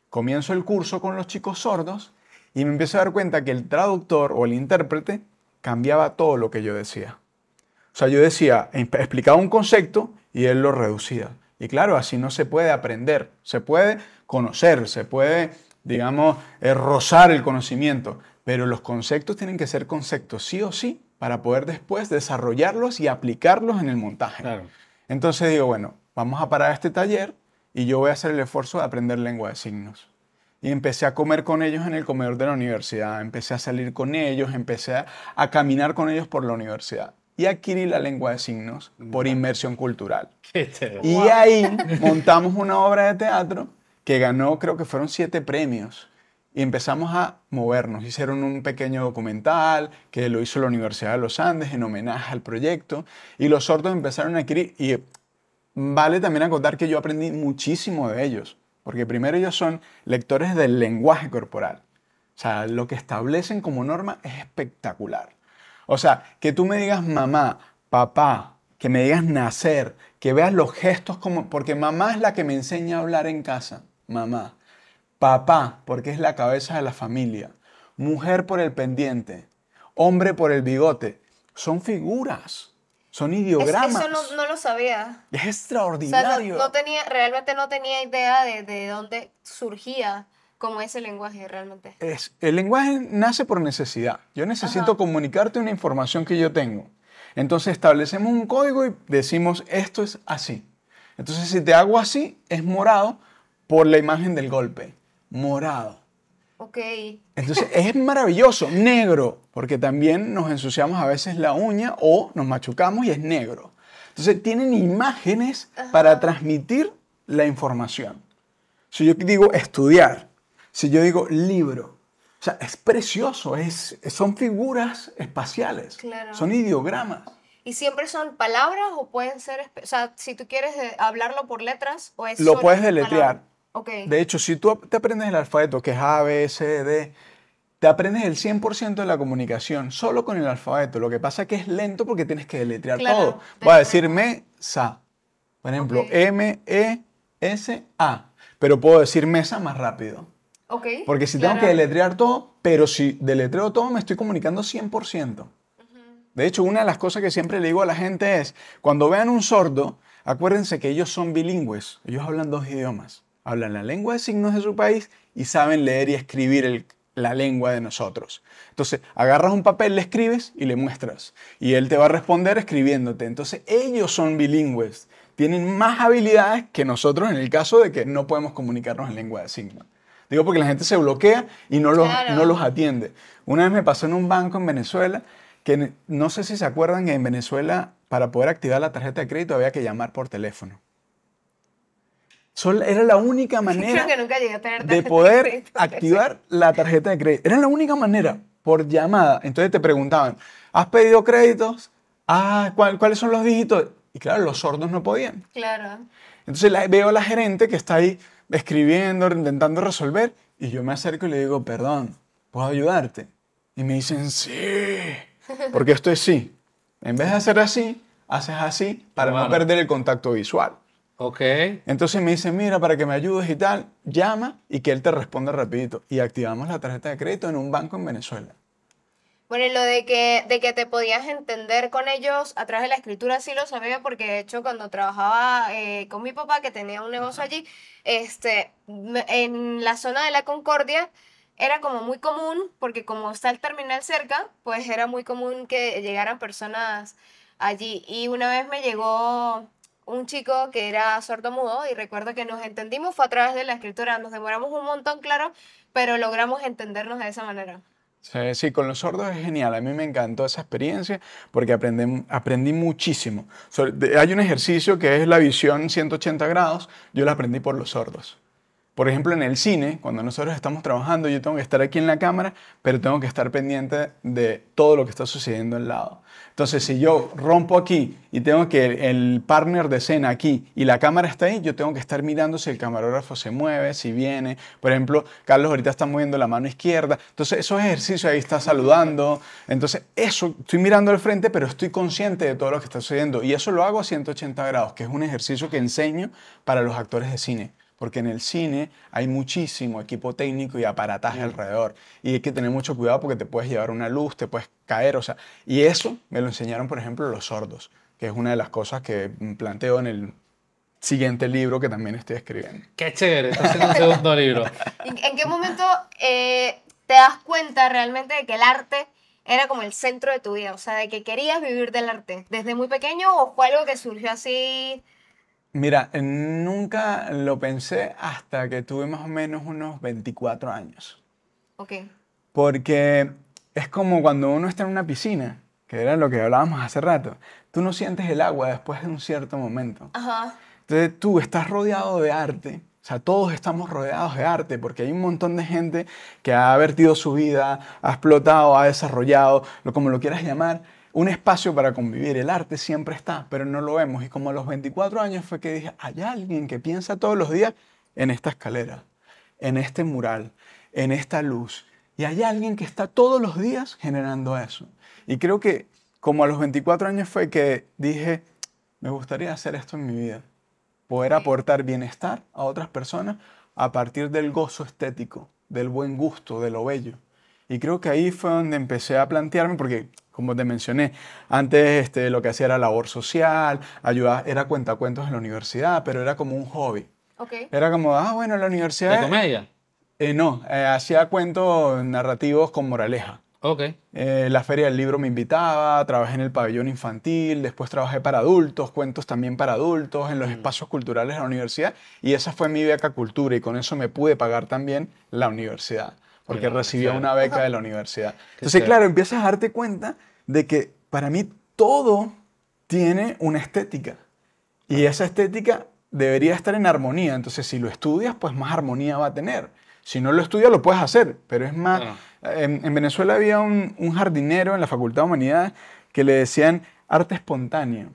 Comienzo el curso con los chicos sordos y me empiezo a dar cuenta que el traductor o el intérprete cambiaba todo lo que yo decía. O sea, yo decía, explicaba un concepto y él lo reducía. Y claro, así no se puede aprender. Se puede conocer, se puede, digamos, rozar el conocimiento. Pero los conceptos tienen que ser conceptos sí o sí para poder después desarrollarlos y aplicarlos en el montaje. Claro. Entonces digo, bueno, vamos a parar este taller y yo voy a hacer el esfuerzo de aprender lengua de signos. Y empecé a comer con ellos en el comedor de la universidad, empecé a salir con ellos, empecé a caminar con ellos por la universidad. Y adquirí la lengua de signos por inmersión cultural. Qué chévere. Y ahí montamos una obra de teatro que ganó, creo que fueron 7 premios. Y empezamos a movernos. Hicieron un pequeño documental que lo hizo la Universidad de los Andes en homenaje al proyecto. Y los sordos empezaron a adquirir. Y vale también acotar que yo aprendí muchísimo de ellos. Porque primero ellos son lectores del lenguaje corporal. O sea, lo que establecen como norma es espectacular. O sea, que tú me digas mamá, papá, que me digas nacer, que veas los gestos como... Porque mamá es la que me enseña a hablar en casa. Mamá. Papá, porque es la cabeza de la familia. Mujer por el pendiente. Hombre por el bigote. Son figuras. Son ideogramas. Eso no lo sabía. Es O sea, extraordinario. realmente no tenía idea de dónde surgía como ese lenguaje realmente. El lenguaje nace por necesidad. Yo necesito comunicarte una información que yo tengo. Entonces establecemos un código y decimos, esto es así. Entonces si te hago así, es morado por la imagen del golpe. Morado. Ok. Entonces es maravilloso. Negro, porque también nos ensuciamos a veces la uña o nos machucamos y es negro. Entonces tienen imágenes para transmitir la información. Si yo digo estudiar, si yo digo libro, o sea, es precioso, son figuras espaciales, Claro. son ideogramas. ¿Y siempre son palabras o pueden ser... O sea, si tú quieres hablarlo por letras o es Lo solo puedes deletrear. palabras? Ok. De hecho, si tú te aprendes el alfabeto, que es A, B, C, D, te aprendes el 100% de la comunicación solo con el alfabeto. Lo que pasa es que es lento porque tienes que deletrear Claro, todo. Voy a decir mesa. Por ejemplo, Ok. M-E-S-A. Pero puedo decir mesa más rápido. Ok. Porque si claro. tengo que deletrear todo, pero si deletreo todo, me estoy comunicando 100%. De hecho, una de las cosas que siempre le digo a la gente es, cuando vean un sordo, acuérdense que ellos son bilingües. Ellos hablan 2 idiomas. Hablan la lengua de signos de su país y saben leer y escribir la lengua de nosotros. Entonces, agarras un papel, le escribes y le muestras. Y él te va a responder escribiéndote. Entonces, ellos son bilingües. Tienen más habilidades que nosotros en el caso de que no podemos comunicarnos en lengua de signos. Digo porque la gente se bloquea y no Claro. los atiende. Una vez me pasó en un banco en Venezuela que no sé si se acuerdan que en Venezuela para poder activar la tarjeta de crédito había que llamar por teléfono. Era la única manera Creo que nunca llegué a tener de tarjeta poder crédito. activar la tarjeta de crédito. Era la única manera, por llamada. Entonces te preguntaban, ¿has pedido créditos? ¿cuáles son los dígitos? Y claro, los sordos no podían. Claro. Entonces veo a la gerente que está ahí escribiendo, intentando resolver, y yo me acerco y le digo, perdón, ¿puedo ayudarte? Y me dicen, sí, porque esto es sí. En vez de hacer así, haces así para no perder el contacto visual. Ok. Entonces me dice, mira, para que me ayudes y tal, llama y que él te responda rapidito. Y activamos la tarjeta de crédito en un banco en Venezuela. Bueno, y lo de que te podías entender con ellos a través de la escritura sí lo sabía porque de hecho cuando trabajaba con mi papá que tenía un negocio allí, en la zona de la Concordia era como muy común porque como está el terminal cerca, pues era muy común que llegaran personas allí. Y una vez me llegó un chico que era sordomudo y recuerdo que nos entendimos, fue a través de la escritura, nos demoramos un montón, claro, pero logramos entendernos de esa manera. Sí, sí, con los sordos es genial. A mí me encantó esa experiencia porque aprendí muchísimo. Hay un ejercicio que es la visión 180 grados. Yo la aprendí por los sordos. Por ejemplo, en el cine, cuando nosotros estamos trabajando, yo tengo que estar aquí en la cámara, pero tengo que estar pendiente de todo lo que está sucediendo al lado. Entonces, si yo rompo aquí y tengo que el partner de escena aquí y la cámara está ahí, yo tengo que estar mirando si el camarógrafo se mueve, si viene. Por ejemplo, Carlos ahorita está moviendo la mano izquierda. Entonces, esos ejercicios ahí está saludando. Entonces, eso, estoy mirando al frente, pero estoy consciente de todo lo que está sucediendo. Y eso lo hago a 180 grados, que es un ejercicio que enseño para los actores de cine. Porque en el cine hay muchísimo equipo técnico y aparataje alrededor. Y hay que tener mucho cuidado porque te puedes llevar una luz, te puedes caer, o sea. Y eso me lo enseñaron, por ejemplo, los sordos, que es una de las cosas que planteo en el siguiente libro que también estoy escribiendo. Qué chévere, estás haciendo un segundo libro. ¿En qué momento te das cuenta realmente de que el arte era como el centro de tu vida? O sea, de que querías vivir del arte. ¿Desde muy pequeño o fue algo que surgió así? Mira, nunca lo pensé hasta que tuve más o menos unos 24 años. Ok. Porque es como cuando uno está en una piscina, que era lo que hablábamos hace rato. Tú no sientes el agua después de un cierto momento. Ajá. Entonces tú estás rodeado de arte. O sea, todos estamos rodeados de arte porque hay un montón de gente que ha vertido su vida, ha explotado, ha desarrollado, como lo quieras llamar, un espacio para convivir. El arte siempre está, pero no lo vemos. Y como a los 24 años fue que dije, hay alguien que piensa todos los días en esta escalera, en este mural, en esta luz. Y hay alguien que está todos los días generando eso. Y creo que como a los 24 años fue que dije, me gustaría hacer esto en mi vida. Poder aportar bienestar a otras personas a partir del gozo estético, del buen gusto, de lo bello. Y creo que ahí fue donde empecé a plantearme, porque como te mencioné, antes lo que hacía era labor social, ayudaba, era cuentacuentos en la universidad, pero era como un hobby. Okay. Era como, bueno, la universidad... ¿De comedia? No, hacía cuentos narrativos con moraleja. Ok. La Feria del Libro me invitaba, trabajé en el pabellón infantil, después trabajé para adultos, cuentos también para adultos, en los espacios culturales de la universidad, y esa fue mi beca cultura, y con eso me pude pagar también la universidad, porque recibía una beca de la universidad. Entonces, claro, empiezas a darte cuenta de que para mí todo tiene una estética, y esa estética debería estar en armonía. Entonces, si lo estudias, pues más armonía va a tener. Si no lo estudias, lo puedes hacer, pero es más... En Venezuela había un jardinero en la Facultad de Humanidades que le decían arte espontáneo.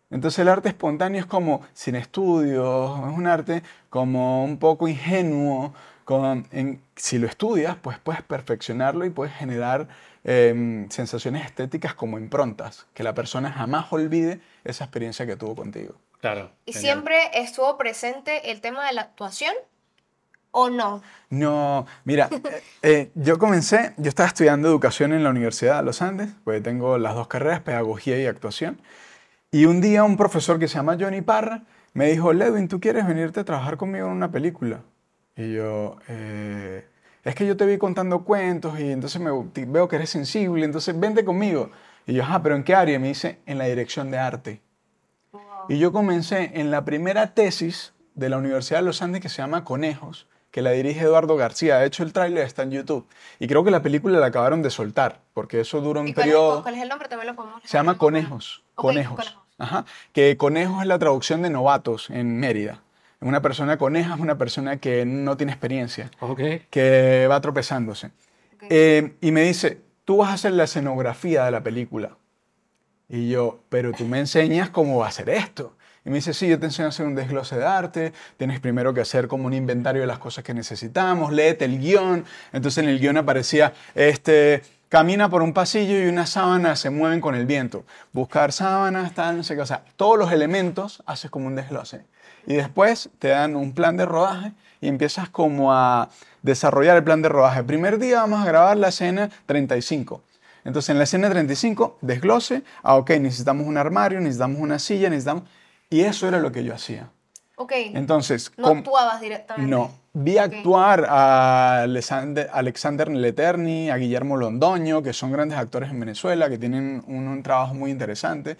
Entonces el arte espontáneo es como sin estudios, es un arte como un poco ingenuo. Si lo estudias, pues puedes perfeccionarlo y puedes generar sensaciones estéticas como improntas, que la persona jamás olvide esa experiencia que tuvo contigo. Claro. ¿Y genial. siempre estuvo presente el tema de la actuación o no? No, mira, yo estaba estudiando educación en la Universidad de los Andes, pues tengo las dos carreras, pedagogía y actuación. Y un día un profesor que se llama Johnny Parra me dijo, Ledwin, ¿tú quieres venirte a trabajar conmigo en una película? Y yo, es que yo te vi contando cuentos y entonces veo que eres sensible, entonces vente conmigo. Y yo, ¿pero en qué área? Y me dice, en la dirección de arte. Wow. Y yo comencé en la primera tesis de la Universidad de los Andes que se llama Conejos, que la dirige Eduardo García. De hecho, el tráiler está en YouTube. Y creo que la película la acabaron de soltar, porque eso dura un periodo... ¿Cuál es el nombre? También lo podemos... Se llama Conejos. Okay, Conejos. Ajá. Que Conejos es la traducción de novatos en Mérida. Una persona coneja es una persona que no tiene experiencia, que va tropezándose. Okay. Y me dice, tú vas a hacer la escenografía de la película. Y yo, pero tú me enseñas cómo va a ser esto. Y me dice, sí, yo te enseño a hacer un desglose de arte, tienes primero que hacer como un inventario de las cosas que necesitamos, léete el guión. Entonces en el guión aparecía, camina por un pasillo y unas sábanas se mueven con el viento. Buscar sábanas, tal, no sé qué. O sea, todos los elementos haces como un desglose. Y después te dan un plan de rodaje y empiezas como a desarrollar el plan de rodaje. El primer día vamos a grabar la escena 35. Entonces en la escena 35, desglose, ok, necesitamos un armario, necesitamos una silla, necesitamos... Y eso era lo que yo hacía. Ok. Entonces, No actuabas directamente. no. Vi actuar a Alexander Leterni, a Guillermo Londoño, que son grandes actores en Venezuela, que tienen un trabajo muy interesante.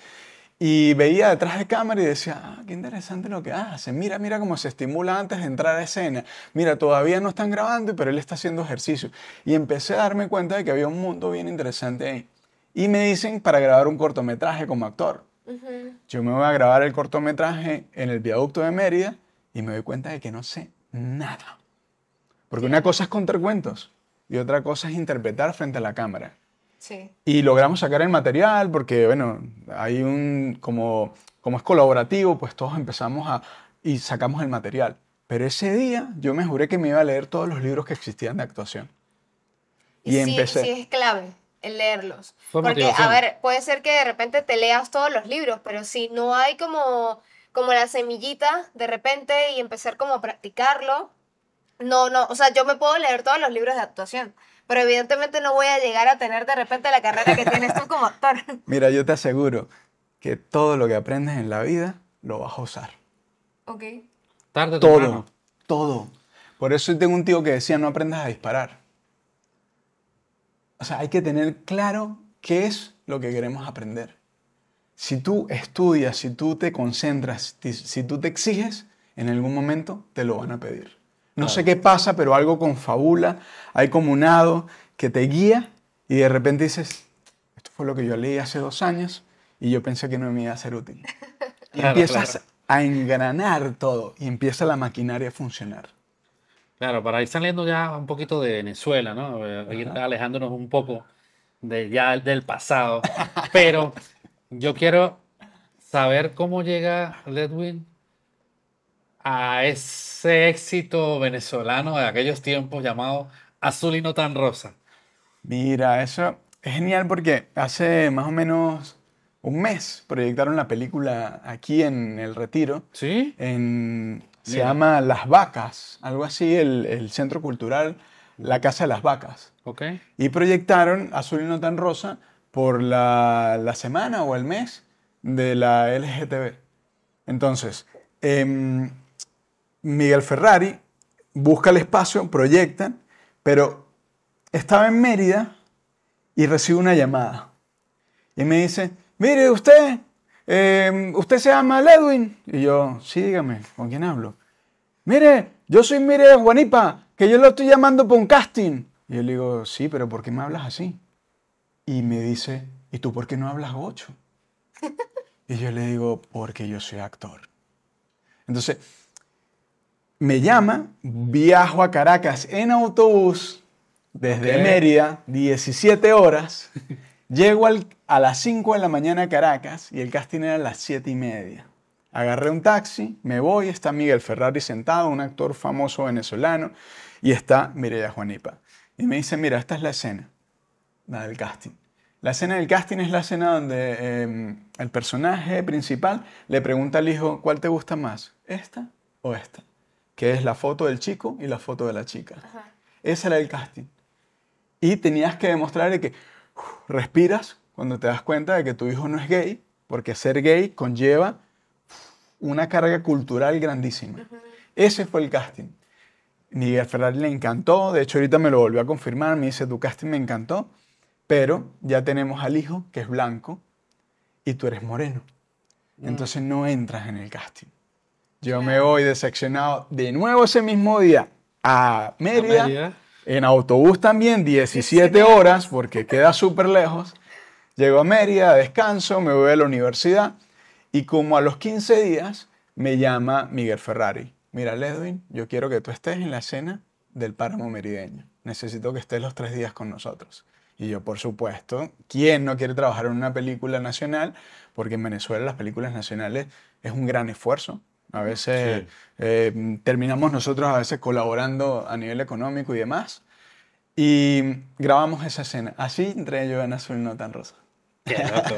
Y veía detrás de cámara y decía, ah, qué interesante lo que hace. Mira, mira cómo se estimula antes de entrar a escena. Mira, todavía no están grabando, pero él está haciendo ejercicio. Y empecé a darme cuenta de que había un mundo bien interesante ahí. Y me dicen para grabar un cortometraje como actor. Yo me voy a grabar el cortometraje en el viaducto de Mérida y me doy cuenta de que no sé nada. Porque una cosa es contar cuentos y otra cosa es interpretar frente a la cámara. Sí. Y logramos sacar el material porque, bueno, hay como es colaborativo, pues todos empezamos y sacamos el material. Pero ese día yo me juré que me iba a leer todos los libros que existían de actuación. Y sí, empecé. sí es clave el leerlos. Fue Porque, motivación. a ver, puede ser que de repente te leas todos los libros, pero si no hay como la semillita de repente y empezar como a practicarlo, no, o sea, yo me puedo leer todos los libros de actuación, pero evidentemente no voy a llegar a tener de repente la carrera que tienes tú como actor. Mira, yo te aseguro que todo lo que aprendes en la vida lo vas a usar. Ok. Tarde o Todo, temprano. todo. Por eso tengo un tío que decía, no aprendas a disparar. O sea, hay que tener claro qué es lo que queremos aprender. Si tú estudias, si tú te concentras, si tú te exiges, en algún momento te lo van a pedir. No sé qué pasa, pero algo confabula, hay como un hado que te guía y de repente dices, esto fue lo que yo leí hace 2 años y yo pensé que no me iba a ser útil. Y Claro, empiezas claro. a engranar todo y empieza la maquinaria a funcionar. Claro, para ir saliendo ya un poquito de Venezuela, ¿no? Ir alejándonos un poco del pasado. Pero yo quiero saber cómo llega Ledwin a ese éxito venezolano de aquellos tiempos llamado Azul y no tan rosa. Mira, eso es genial porque hace más o menos un mes proyectaron la película aquí en El Retiro. ¿Sí? Se Mira. llama Las Vacas, algo así, el centro cultural, la Casa de las Vacas. Ok. Y proyectaron Azul y no tan rosa por la semana o el mes de la LGTB. Entonces, Miguel Ferrari busca el espacio, proyectan, pero estaba en Mérida y recibe una llamada. Y me dice, mire usted, usted se llama Ledwin. Y yo, sí, dígame, ¿con quién hablo? Mire, yo soy Mire Juanipa, que yo lo estoy llamando para un casting. Y yo le digo, sí, pero ¿por qué me hablas así? Y me dice, ¿y tú por qué no hablas gocho? Y yo le digo, porque yo soy actor. Entonces, me llama, viajo a Caracas en autobús, desde Ok. Mérida, 17 horas. Llego a las 5 de la mañana a Caracas y el casting era a las 7:30. Agarré un taxi, me voy, está Miguel Ferrari sentado, un actor famoso venezolano, y está Mireya Juanipa. Y me dice, mira, esta es la escena, la del casting. La escena del casting es la escena donde el personaje principal le pregunta al hijo, ¿cuál te gusta más? ¿Esta o esta? Que es la foto del chico y la foto de la chica. Ajá. Ese era el casting. Y tenías que demostrarle que respiras cuando te das cuenta de que tu hijo no es gay, porque ser gay conlleva una carga cultural grandísima. Ese fue el casting. Miguel Ferrari le encantó, de hecho ahorita me lo volvió a confirmar, me dice, tu casting me encantó, pero ya tenemos al hijo que es blanco y tú eres moreno. Entonces no entras en el casting. Yo me voy decepcionado de nuevo ese mismo día a Mérida, Mérida. en autobús también, 17 horas, porque queda súper lejos. Llego a Mérida, descanso, me voy a la universidad y como a los 15 días me llama Miguel Ferrari. Mira, Ledwin, yo quiero que tú estés en la escena del páramo merideño. Necesito que estés los 3 días con nosotros. Y yo, por supuesto, ¿quién no quiere trabajar en una película nacional? Porque en Venezuela las películas nacionales es un gran esfuerzo. A veces terminamos nosotros a veces colaborando a nivel económico y demás. Y grabamos esa escena. Así entré yo en Azul no tan rosa. Qué loco.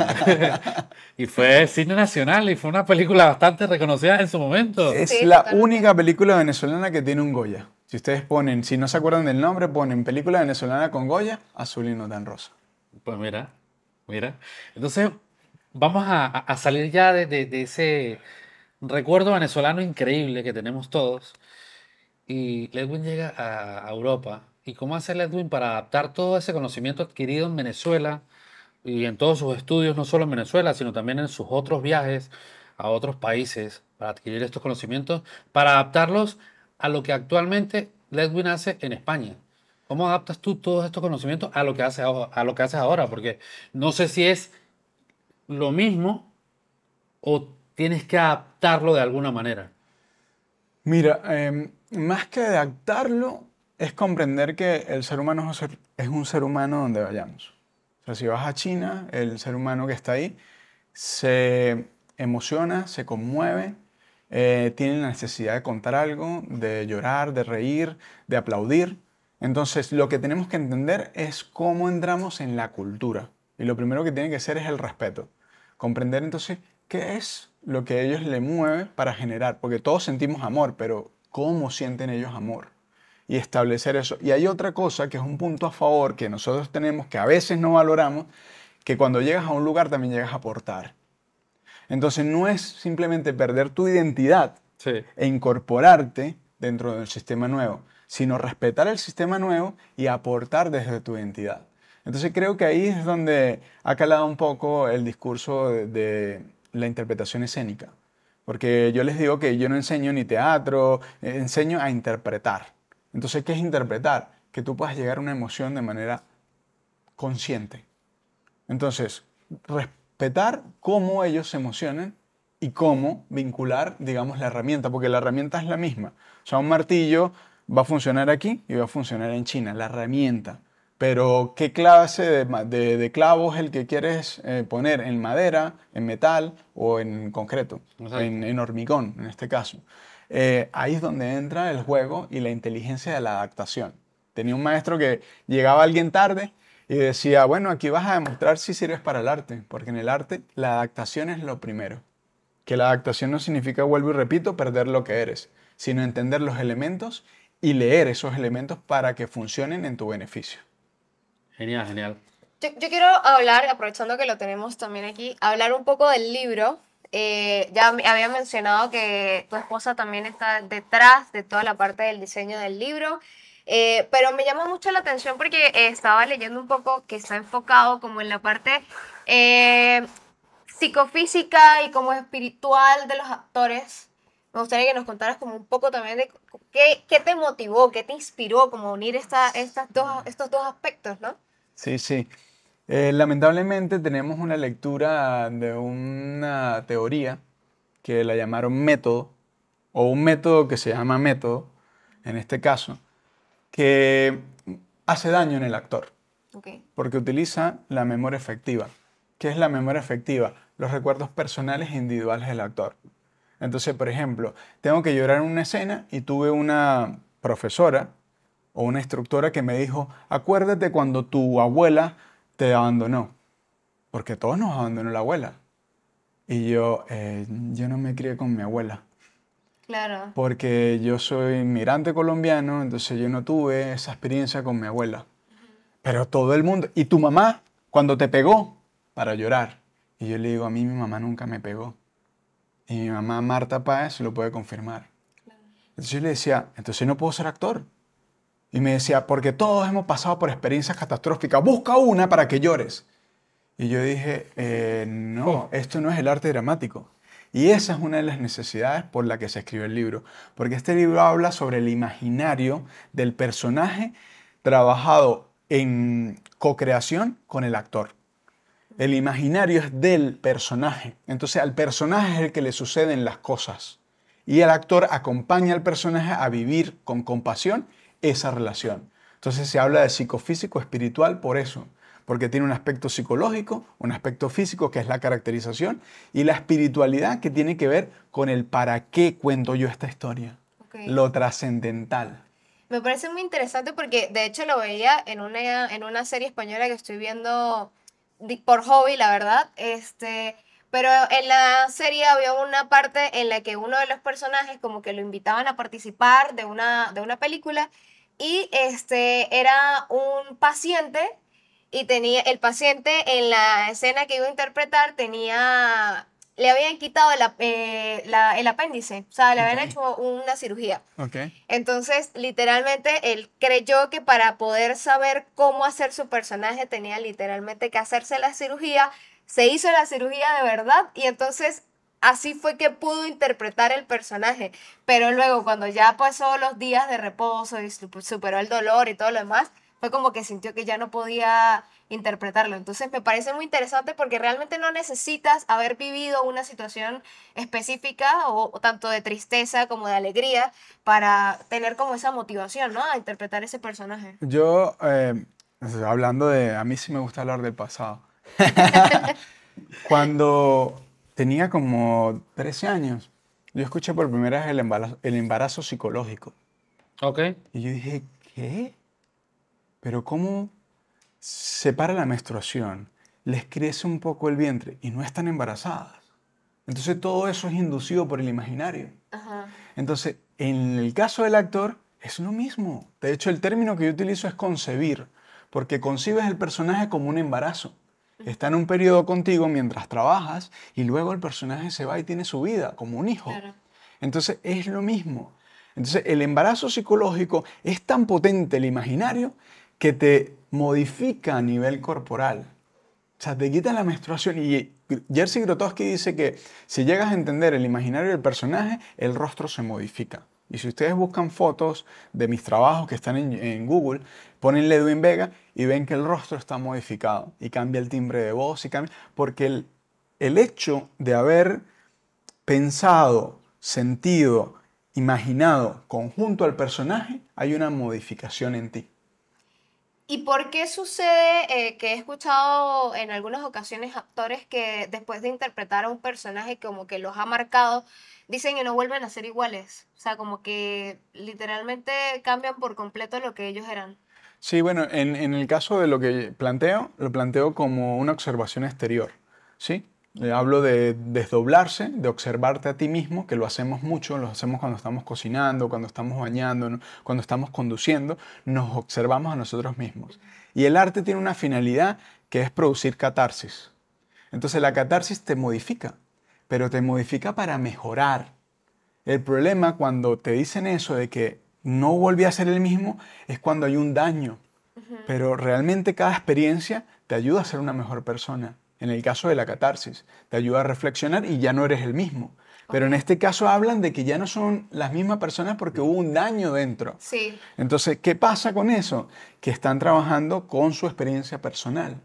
Y fue cine nacional y fue una película bastante reconocida en su momento. Es Sí, la totalmente. única película venezolana que tiene un Goya. Si ustedes ponen, si no se acuerdan del nombre, ponen película venezolana con Goya, Azul y no tan rosa. Pues mira, mira. Entonces, vamos a salir ya de ese recuerdo venezolano increíble que tenemos todos. Y Ledwin llega a Europa. ¿Y cómo hace Ledwin para adaptar todo ese conocimiento adquirido en Venezuela y en todos sus estudios, no solo en Venezuela, sino también en sus otros viajes a otros países, para adquirir estos conocimientos, para adaptarlos a lo que actualmente Ledwin hace en España? ¿Cómo adaptas tú todos estos conocimientos a lo que a lo que haces ahora? Porque no sé si es lo mismo o tienes que adaptarlo de alguna manera. Mira, más que adaptarlo, es comprender que el ser humano es un ser humano donde vayamos. O sea, si vas a China, el ser humano que está ahí se emociona, se conmueve, tiene la necesidad de contar algo, de llorar, de reír, de aplaudir. Entonces, lo que tenemos que entender es cómo entramos en la cultura. Y lo primero que tiene que ser es el respeto. Comprender entonces qué es lo que a ellos le mueve para generar. Porque todos sentimos amor, pero ¿cómo sienten ellos amor? Y establecer eso. Y hay otra cosa que es un punto a favor que nosotros tenemos, que a veces no valoramos, que cuando llegas a un lugar también llegas a aportar. Entonces no es simplemente perder tu identidad Sí. e incorporarte dentro del sistema nuevo, sino respetar el sistema nuevo y aportar desde tu identidad. Entonces creo que ahí es donde ha calado un poco el discurso de la interpretación escénica. Porque yo les digo que yo no enseño ni teatro, enseño a interpretar. Entonces, ¿qué es interpretar? Que tú puedas llegar a una emoción de manera consciente. Entonces, respetar cómo ellos se emocionan y cómo vincular, digamos, la herramienta, porque la herramienta es la misma. O sea, un martillo va a funcionar aquí y va a funcionar en China, la herramienta. Pero, ¿qué clase de clavo es el que quieres poner? ¿En madera, en metal o en concreto? Exacto. En hormigón, en este caso. Ahí es donde entra el juego y la inteligencia de la adaptación. Tenía un maestro que llegaba alguien tarde y decía, bueno, aquí vas a demostrar si sirves para el arte, porque en el arte la adaptación es lo primero. Que la adaptación no significa, vuelvo y repito, perder lo que eres, sino entender los elementos y leer esos elementos para que funcionen en tu beneficio. Genial, genial. Yo quiero hablar, aprovechando que lo tenemos también aquí, hablar un poco del libro. Ya había mencionado que tu esposa también está detrás de toda la parte del diseño del libro, pero me llama mucho la atención porque estaba leyendo un poco que está enfocado como en la parte eh, psicofísica y como espiritual de los actores. Me gustaría que nos contaras como un poco también de qué te motivó, qué te inspiró como a unir estos dos aspectos, ¿no? Sí, sí. Lamentablemente tenemos una lectura de una teoría que la llamaron método, o un método que se llama método, en este caso, que hace daño en el actor, Okay. porque utiliza la memoria efectiva. ¿Qué es la memoria efectiva? Los recuerdos personales e individuales del actor. Entonces, por ejemplo, tengo que llorar en una escena y tuve una profesora o una instructora que me dijo, acuérdate cuando tu abuela te abandonó, porque a todos nos abandonó la abuela. Y yo no me crié con mi abuela, Claro. porque yo soy inmigrante colombiano, entonces yo no tuve esa experiencia con mi abuela. Pero todo el mundo, y tu mamá, cuando te pegó, para llorar. Y yo le digo, a mí mi mamá nunca me pegó. Y mi mamá Marta Páez lo puede confirmar. Entonces yo le decía, entonces no puedo ser actor. Y me decía, porque todos hemos pasado por experiencias catastróficas, busca una para que llores. Y yo dije, no, esto no es el arte dramático. Y esa es una de las necesidades por la que se escribe el libro. Porque este libro habla sobre el imaginario del personaje trabajado en co-creación con el actor. El imaginario es del personaje. Entonces al personaje es el que le suceden las cosas. Y el actor acompaña al personaje a vivir con compasión esa relación. Entonces se habla de psicofísico espiritual por eso. porque tiene un aspecto psicológico, un aspecto físico, que es la caracterización, y la espiritualidad, que tiene que ver con el para qué cuento yo esta historia, lo trascendental. Me parece muy interesante porque de hecho lo veía en una serie española que estoy viendo por hobby, la verdad. Pero en la serie había una parte en la que uno de los personajes como que lo invitaban a participar de una película y era un paciente y el paciente en la escena que iba a interpretar le habían quitado el apéndice, o sea, le habían hecho una cirugía. Entonces, literalmente, él creyó que para poder saber cómo hacer su personaje tenía literalmente que hacerse la cirugía. Se hizo la cirugía de verdad y entonces así fue que pudo interpretar el personaje. Pero luego, cuando ya pasó los días de reposo y superó el dolor y todo lo demás, fue como que sintió que ya no podía interpretarlo. Entonces me parece muy interesante porque realmente no necesitas haber vivido una situación específica o tanto de tristeza como de alegría para tener como esa motivación, ¿no? A interpretar ese personaje. Yo, hablando a mí sí me gusta hablar del pasado. Cuando tenía como 13 años, yo escuché por primera vez el embarazo psicológico. Ok. Y yo dije, ¿qué? Pero ¿cómo se para la menstruación? Les crece un poco el vientre y no están embarazadas. Entonces todo eso es inducido por el imaginario. Ajá. Entonces, en el caso del actor, es lo mismo. De hecho, el término que yo utilizo es concebir, porque concibes el personaje como un embarazo. Está en un periodo contigo mientras trabajas y luego el personaje se va y tiene su vida como un hijo. Claro. Entonces es lo mismo. Entonces el embarazo psicológico es tan potente el imaginario que te modifica a nivel corporal. O sea, te quita la menstruación. Y Jerzy Grotowski dice que si llegas a entender el imaginario del personaje, el rostro se modifica. Y si ustedes buscan fotos de mis trabajos que están en Google, ponen Ledwin Vega y ven que el rostro está modificado y cambia el timbre de voz y cambia, porque el hecho de haber pensado, sentido, imaginado conjunto al personaje, hay una modificación en ti. ¿Y por qué sucede que he escuchado en algunas ocasiones actores que después de interpretar a un personaje como que los ha marcado, dicen que no vuelven a ser iguales? O sea, como que literalmente cambian por completo lo que ellos eran. Sí, bueno, en el caso de lo que planteo, lo planteo como una observación exterior, ¿sí? Hablo de desdoblarse, de observarte a ti mismo, que lo hacemos mucho, lo hacemos cuando estamos cocinando, cuando estamos bañando, ¿no? Cuando estamos conduciendo, nos observamos a nosotros mismos. Y el arte tiene una finalidad que es producir catarsis. Entonces la catarsis te modifica, pero te modifica para mejorar. El problema cuando te dicen eso de que no volví a ser el mismo es cuando hay un daño. Pero realmente cada experiencia te ayuda a ser una mejor persona. En el caso de la catarsis, te ayuda a reflexionar y ya no eres el mismo. Pero en este caso hablan de que ya no son las mismas personas porque hubo un daño dentro. Sí. Entonces, ¿qué pasa con eso? Que están trabajando con su experiencia personal.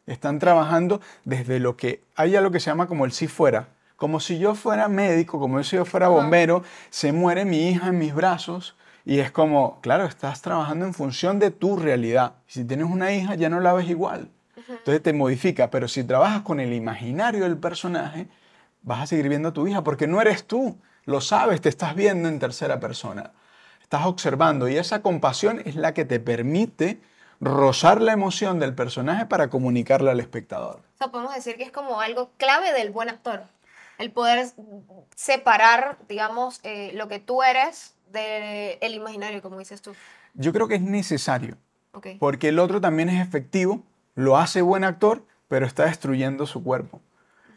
Están trabajando desde lo que hay algo que se llama como el si fuera. Como si yo fuera médico, como si yo fuera bombero, se muere mi hija en mis brazos y es como, claro, estás trabajando en función de tu realidad. Si tienes una hija ya no la ves igual. Entonces te modifica, pero si trabajas con el imaginario del personaje, vas a seguir viendo a tu hija porque no eres tú, lo sabes, te estás viendo en tercera persona, estás observando y esa compasión es la que te permite rozar la emoción del personaje para comunicarla al espectador. O sea, podemos decir que es como algo clave del buen actor, el poder separar, digamos, lo que tú eres del imaginario, como dices tú. Yo creo que es necesario, Okay. porque el otro también es efectivo, lo hace buen actor, pero está destruyendo su cuerpo.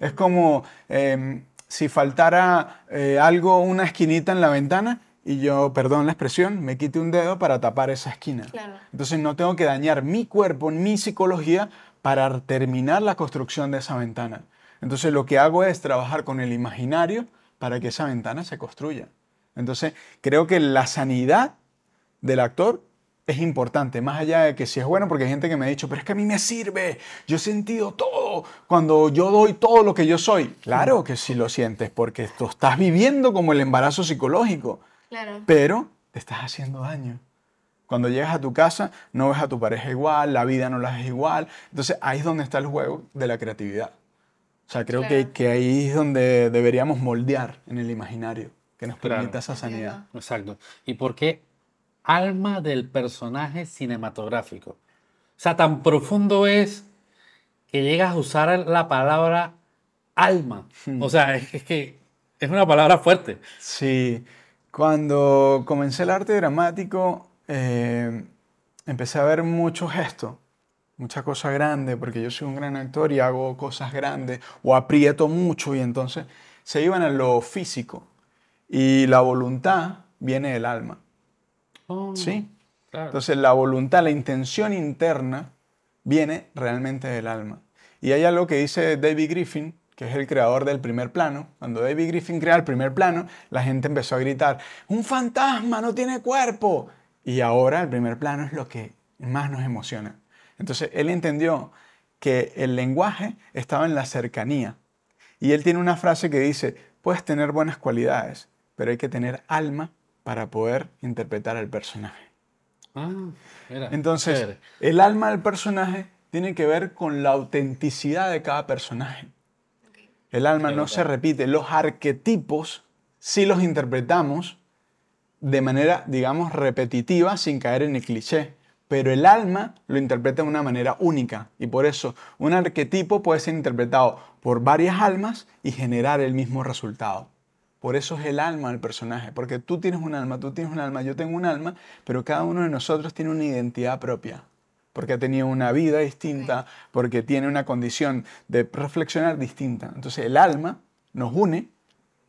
Es como si faltara algo, una esquinita en la ventana y yo, perdón la expresión, me quite un dedo para tapar esa esquina. Claro. Entonces no tengo que dañar mi cuerpo, mi psicología para terminar la construcción de esa ventana. Entonces lo que hago es trabajar con el imaginario para que esa ventana se construya. Entonces creo que la sanidad del actor es importante, más allá de que si es bueno, porque hay gente que me ha dicho, pero es que a mí me sirve, yo he sentido todo, cuando yo doy todo lo que yo soy. Claro que sí lo sientes, porque tú estás viviendo como el embarazo psicológico, Claro. pero te estás haciendo daño. Cuando llegas a tu casa, no ves a tu pareja igual, la vida no la ves igual. Entonces, ahí es donde está el juego de la creatividad. O sea, creo Claro. que ahí es donde deberíamos moldear en el imaginario, que nos Claro. permita esa sanidad. Exacto. ¿Y por qué alma del personaje cinematográfico? O sea, tan profundo es que llegas a usar la palabra alma. O sea, es que es una palabra fuerte. Sí, cuando comencé el arte dramático, empecé a ver mucho gesto, mucha cosa grande, porque yo soy un gran actor y hago cosas grandes, o aprieto mucho, y entonces se iban a lo físico. Y la voluntad viene del alma, Oh, ¿sí? claro. Entonces la voluntad, la intención interna, viene realmente del alma. Y hay algo que dice David Griffin, que es el creador del primer plano. Cuando David Griffin crea el primer plano, la gente empezó a gritar, ¡un fantasma, no tiene cuerpo! Y ahora el primer plano es lo que más nos emociona. Entonces él entendió que el lenguaje estaba en la cercanía. Y él tiene una frase que dice, puedes tener buenas cualidades, pero hay que tener alma para poder interpretar al personaje. Ah, mira, Entonces, chévere. el alma del personaje tiene que ver con la autenticidad de cada personaje. El alma Sí, no verdad. se repite. Los arquetipos sí los interpretamos de manera, digamos, repetitiva, sin caer en el cliché. Pero el alma lo interpreta de una manera única. Y por eso, un arquetipo puede ser interpretado por varias almas y generar el mismo resultado. Por eso es el alma del personaje. Porque tú tienes un alma, tú tienes un alma, yo tengo un alma, pero cada uno de nosotros tiene una identidad propia. Porque ha tenido una vida distinta, porque tiene una condición de reflexionar distinta. Entonces el alma nos une,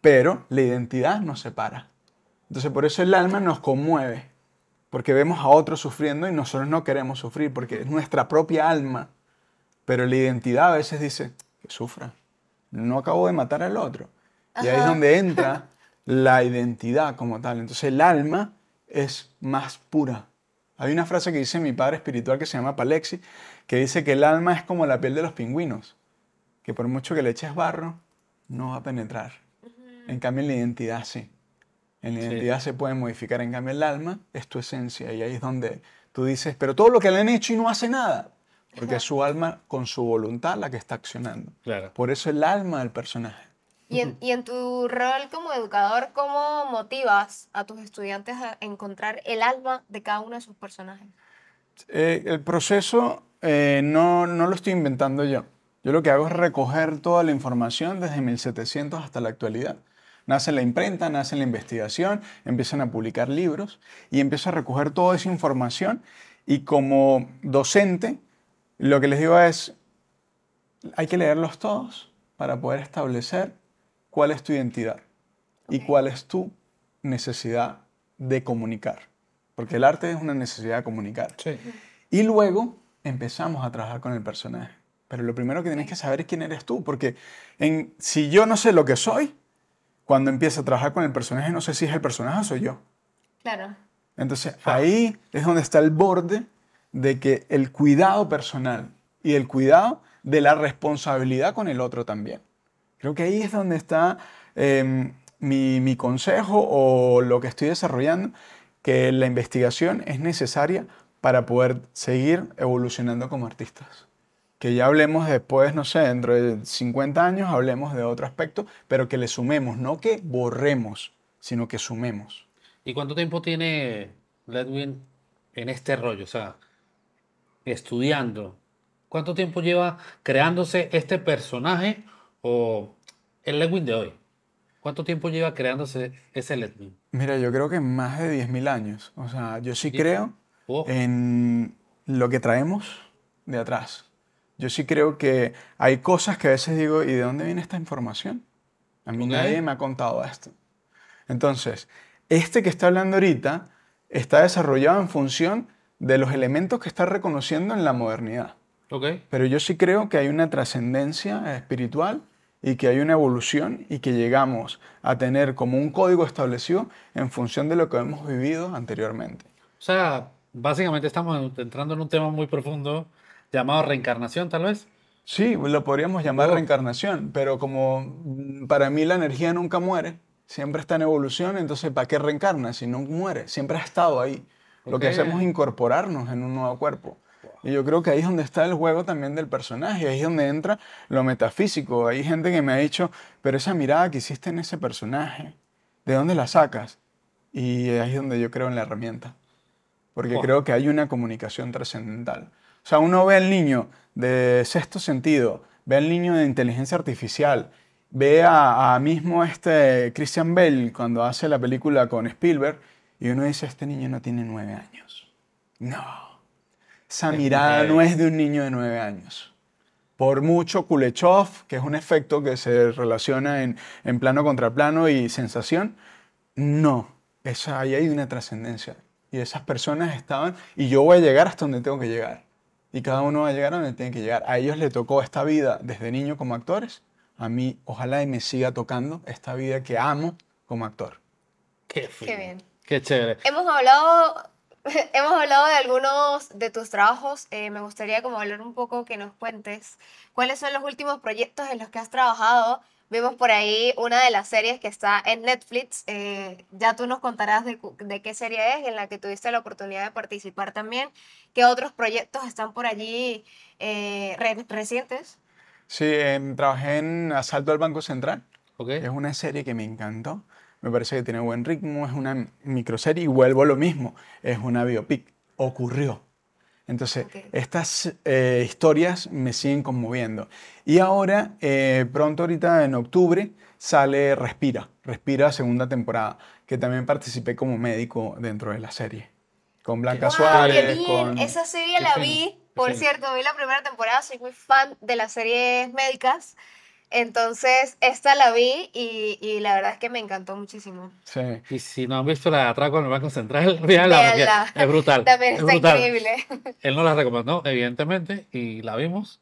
pero la identidad nos separa. Entonces por eso el alma nos conmueve, porque vemos a otros sufriendo y nosotros no queremos sufrir, porque es nuestra propia alma. Pero la identidad a veces dice, que sufra, no acabo de matar al otro. Y ahí es Ajá. donde entra la identidad como tal. Entonces el alma es más pura. Hay una frase que dice mi padre espiritual que se llama Palexi, que dice que el alma es como la piel de los pingüinos, que por mucho que le eches barro, no va a penetrar. En cambio, en la identidad sí. En la Sí. identidad se puede modificar, en cambio el alma es tu esencia. Y ahí es donde tú dices, pero todo lo que le han hecho y no hace nada. Porque es su alma con su voluntad la que está accionando. Claro. Por eso el alma del personaje. Y en tu rol como educador, ¿cómo motivas a tus estudiantes a encontrar el alma de cada uno de sus personajes? El proceso no lo estoy inventando yo. Yo lo que hago es recoger toda la información desde 1700 hasta la actualidad. Nace la imprenta, nace la investigación, empiezan a publicar libros y empiezo a recoger toda esa información y como docente lo que les digo es, hay que leerlos todos para poder establecer cuál es tu identidad y Ok. cuál es tu necesidad de comunicar. Porque el arte es una necesidad de comunicar. Sí. Y luego empezamos a trabajar con el personaje. Pero lo primero que tienes que saber es quién eres tú. Porque si yo no sé lo que soy, cuando empiezo a trabajar con el personaje, no sé si es el personaje o soy yo. Claro. Entonces ahí es donde está el borde de que el cuidado personal y el cuidado de la responsabilidad con el otro también. Creo que ahí es donde está mi consejo o lo que estoy desarrollando, que la investigación es necesaria para poder seguir evolucionando como artistas. Que ya hablemos después, no sé, dentro de 50 años hablemos de otro aspecto, pero que le sumemos, no que borremos, sino que sumemos. ¿Y cuánto tiempo tiene Ledwin en este rollo? O sea, estudiando. ¿Cuánto tiempo lleva creándose este personaje o el Ledwin de hoy? ¿Cuánto tiempo lleva creándose ese Ledwin? Mira, yo creo que más de 10.000 años. O sea, yo sí Bien. creo Oh, en lo que traemos de atrás. Yo sí creo que hay cosas que a veces digo, ¿y de dónde viene esta información? A mí Ok. nadie me ha contado esto. Entonces, este que está hablando ahorita está desarrollado en función de los elementos que está reconociendo en la modernidad. ok. Pero yo sí creo que hay una trascendencia espiritual y que hay una evolución y que llegamos a tener como un código establecido en función de lo que hemos vivido anteriormente. O sea, básicamente estamos entrando en un tema muy profundo llamado reencarnación, tal vez. Sí, lo podríamos llamar Oh, reencarnación, pero como para mí la energía nunca muere, siempre está en evolución, entonces ¿para qué reencarna si no muere? Siempre ha estado ahí. Lo que Ok. hacemos es incorporarnos en un nuevo cuerpo. Y yo creo que ahí es donde está el juego también del personaje, ahí es donde entra lo metafísico. Hay gente que me ha dicho, pero esa mirada que hiciste en ese personaje, ¿de dónde la sacas? Y ahí es donde yo creo en la herramienta, porque Wow. creo que hay una comunicación trascendental. O sea, uno ve al niño de sexto sentido, ve al niño de inteligencia artificial, ve a mismo este Christian Bale cuando hace la película con Spielberg, y uno dice, este niño no tiene 9 años. No. Esa Es muy mirada no heavy. es de un niño de 9 años. Por mucho Kuleshov, que es un efecto que se relaciona en plano contra plano y sensación, no. Ahí hay una trascendencia. Y esas personas estaban, y yo voy a llegar hasta donde tengo que llegar. Y cada uno va a llegar a donde tiene que llegar. A ellos le tocó esta vida desde niño como actores. A mí, ojalá y me siga tocando esta vida que amo como actor. Qué Qué fino. bien. Qué chévere. Hemos hablado, hemos hablado de algunos de tus trabajos. Me gustaría como hablar un poco, que nos cuentes cuáles son los últimos proyectos en los que has trabajado. Vimos por ahí una de las series que está en Netflix. Ya tú nos contarás de qué serie es, en la que tuviste la oportunidad de participar también. ¿Qué otros proyectos están por allí recientes? Sí, trabajé en Asalto al Banco Central. Ok. Es una serie que me encantó. Me parece que tiene buen ritmo, es una microserie y vuelvo a lo mismo. Es una biopic. Ocurrió. Entonces, Ok. estas historias me siguen conmoviendo. Y ahora, pronto ahorita en octubre, sale Respira. Respira segunda temporada, que también participé como médico dentro de la serie. Con Blanca ¡Wow! ¡Qué Suárez, bien! con... Esa serie Qué la fino, vi. qué Por fino. cierto, vi la primera temporada. Soy muy fan de las series médicas. Entonces, esta la vi y la verdad es que me encantó muchísimo. Sí. Y si no han visto la de Atraco en el Banco Central, véanla porque Véanla. es brutal. También Es está brutal. increíble. Él nos la recomendó, evidentemente, y la vimos.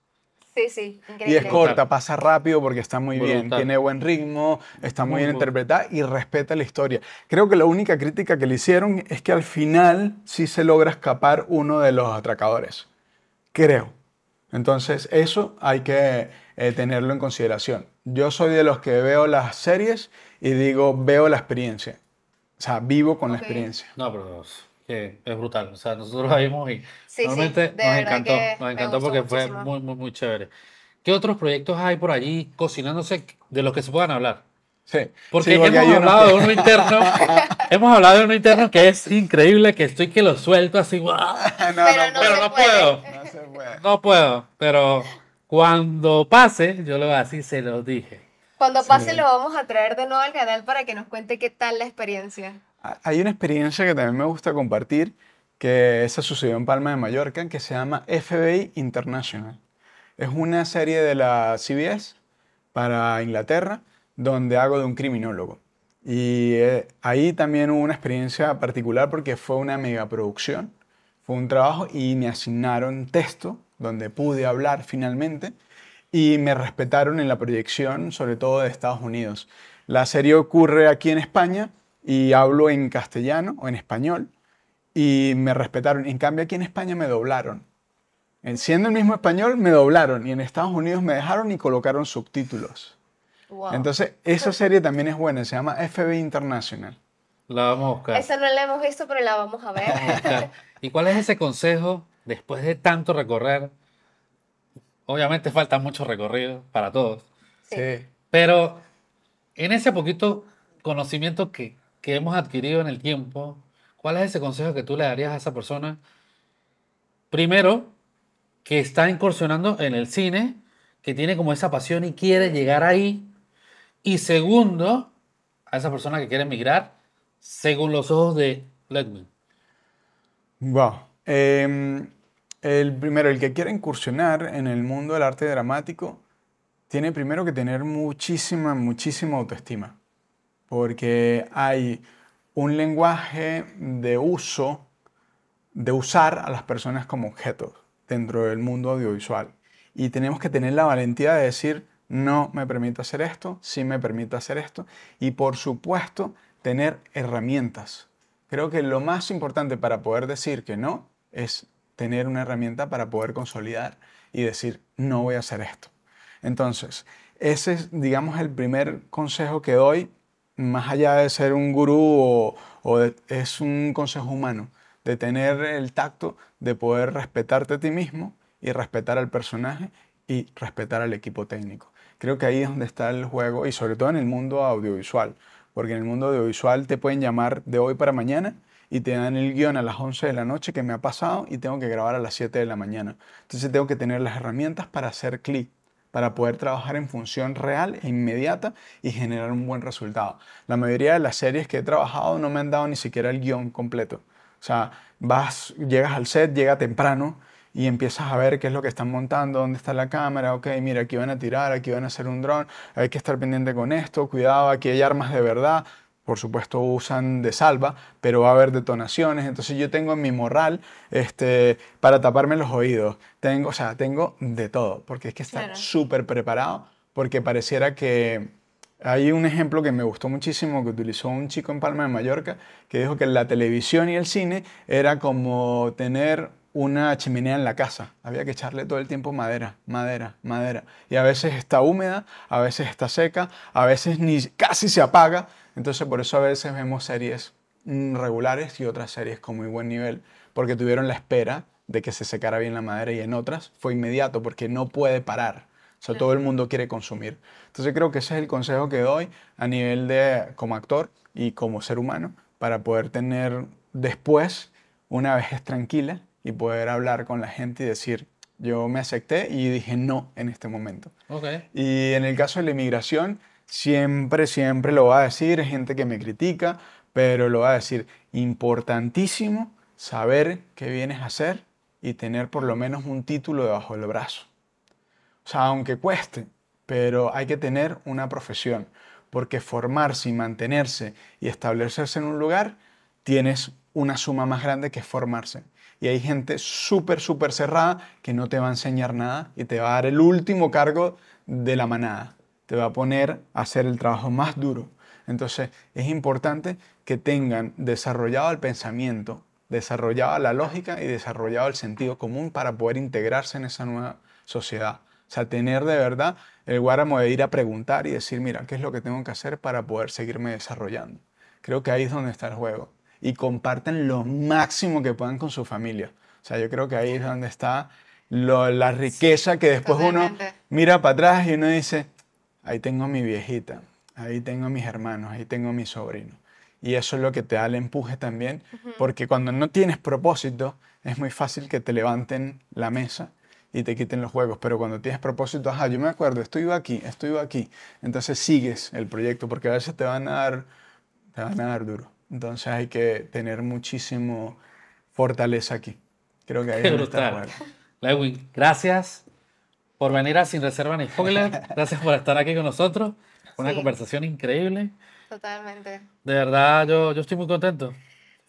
Sí, sí, Y es increíble. corta, pasa rápido porque está muy bien, Brutal. tiene buen ritmo, está muy Muy, bien muy. interpretada y respeta la historia. Creo que la única crítica que le hicieron es que al final sí se logra escapar uno de los atracadores. Creo. Entonces eso hay que tenerlo en consideración. Yo soy de los que veo las series y digo, veo la experiencia. O sea, vivo con la Ok. experiencia. No, pero que es brutal. O sea, nosotros la vimos y Sí, realmente de verdad que nos me encantó gustó porque fue muchísimo. muy, muy, muy chévere. ¿Qué otros proyectos hay por allí cocinándose de los que se puedan hablar? Sí, Porque sí, porque hemos hay unos hablado de que... uno interno, hemos hablado de uno interno que es increíble, que estoy que lo suelto así, ¡guau! No, Pero no pero se no puede. puedo, no se puede. no puedo, pero cuando pase, yo le voy a decir, se lo dije. Cuando pase Sí. lo vamos a traer de nuevo al canal para que nos cuente qué tal la experiencia. Hay una experiencia que también me gusta compartir, que esa sucedió en Palma de Mallorca, que se llama FBI International. Es una serie de la CBS para Inglaterra, donde hago de un criminólogo. Y ahí también hubo una experiencia particular porque fue una megaproducción, fue un trabajo y me asignaron texto, donde pude hablar finalmente, y me respetaron en la proyección, sobre todo de Estados Unidos. La serie ocurre aquí en España y hablo en castellano o en español y me respetaron. En cambio aquí en España me doblaron. Siendo el mismo español, me doblaron y en Estados Unidos me dejaron y colocaron subtítulos. Wow. Entonces, esa serie también es buena, se llama FBI International. La vamos a buscar. Esa no la hemos visto, pero la vamos a ver. Vamos a buscar. ¿Y cuál es ese consejo después de tanto recorrer? Obviamente falta mucho recorrido para todos, Sí. Sí. pero en ese poquito conocimiento que hemos adquirido en el tiempo, ¿cuál es ese consejo que tú le darías a esa persona? Primero, que está incursionando en el cine, que tiene como esa pasión y quiere llegar ahí. Y segundo, a esa persona que quiere emigrar según los ojos de Ledman. Wow. El primero, el que quiera incursionar en el mundo del arte dramático, tiene primero que tener muchísima, muchísima autoestima. Porque hay un lenguaje de uso, de usar a las personas como objetos dentro del mundo audiovisual. Y tenemos que tener la valentía de decir, no me permito hacer esto, sí me permito hacer esto. Y por supuesto, tener herramientas. Creo que lo más importante para poder decir que no es tener una herramienta para poder consolidar y decir, no voy a hacer esto. Entonces, ese es, digamos, el primer consejo que doy, más allá de ser un gurú es un consejo humano, de tener el tacto de poder respetarte a ti mismo y respetar al personaje y respetar al equipo técnico. Creo que ahí es donde está el juego y sobre todo en el mundo audiovisual, porque en el mundo audiovisual te pueden llamar de hoy para mañana y te dan el guión a las 11 de la noche que me ha pasado y tengo que grabar a las 7 de la mañana. Entonces tengo que tener las herramientas para hacer clic, para poder trabajar en función real e inmediata y generar un buen resultado. La mayoría de las series que he trabajado no me han dado ni siquiera el guión completo. O sea, llegas al set, llega temprano y empiezas a ver qué es lo que están montando, dónde está la cámara, ok, mira, aquí van a tirar, aquí van a hacer un dron, hay que estar pendiente con esto, cuidado, aquí hay armas de verdad. Por supuesto usan de salva, pero va a haber detonaciones. Entonces yo tengo en mi morral para taparme los oídos. Tengo de todo, porque es que estar súper preparado, porque pareciera que... Hay un ejemplo que me gustó muchísimo que utilizó un chico en Palma de Mallorca, que dijo que la televisión y el cine era como tener una chimenea en la casa. Había que echarle todo el tiempo madera, madera, madera. Y a veces está húmeda, a veces está seca, a veces casi se apaga. Entonces por eso a veces vemos series regulares y otras series con muy buen nivel, porque tuvieron la espera de que se secara bien la madera y en otras fue inmediato porque no puede parar. O sea, todo el mundo quiere consumir. Entonces creo que ese es el consejo que doy a nivel de como actor y como ser humano para poder tener después una vejez tranquila y poder hablar con la gente y decir, yo me acepté y dije no en este momento. Okay. Y en el caso de la inmigración, siempre lo voy a decir, hay gente que me critica, pero lo voy a decir, importantísimo saber qué vienes a hacer y tener por lo menos un título debajo del brazo. O sea, aunque cueste, pero hay que tener una profesión, porque formarse y mantenerse y establecerse en un lugar, tienes una suma más grande que es formarse. Y hay gente súper cerrada que no te va a enseñar nada y te va a dar el último cargo de la manada. Te va a poner a hacer el trabajo más duro. Entonces, es importante que tengan desarrollado el pensamiento, desarrollada la lógica y desarrollado el sentido común para poder integrarse en esa nueva sociedad. O sea, tener de verdad el guáramo de ir a preguntar y decir, mira, ¿qué es lo que tengo que hacer para poder seguirme desarrollando? Creo que ahí es donde está el juego. Y comparten lo máximo que puedan con su familia. O sea, yo creo que ahí es donde está la riqueza que después uno mira para atrás y uno dice, ahí tengo a mi viejita, ahí tengo a mis hermanos, ahí tengo a mi sobrino. Y eso es lo que te da el empuje también, porque cuando no tienes propósito, es muy fácil que te levanten la mesa y te quiten los juegos, pero cuando tienes propósito, ajá, yo me acuerdo, esto iba aquí, entonces sigues el proyecto, porque a veces te van a dar duro, entonces hay que tener muchísimo fortaleza aquí. Creo que ahí es donde está el juego. Lewin, gracias por venir a Sin Reserva ni Spoiler, gracias por estar aquí con nosotros, una conversación increíble. Totalmente. De verdad, yo estoy muy contento.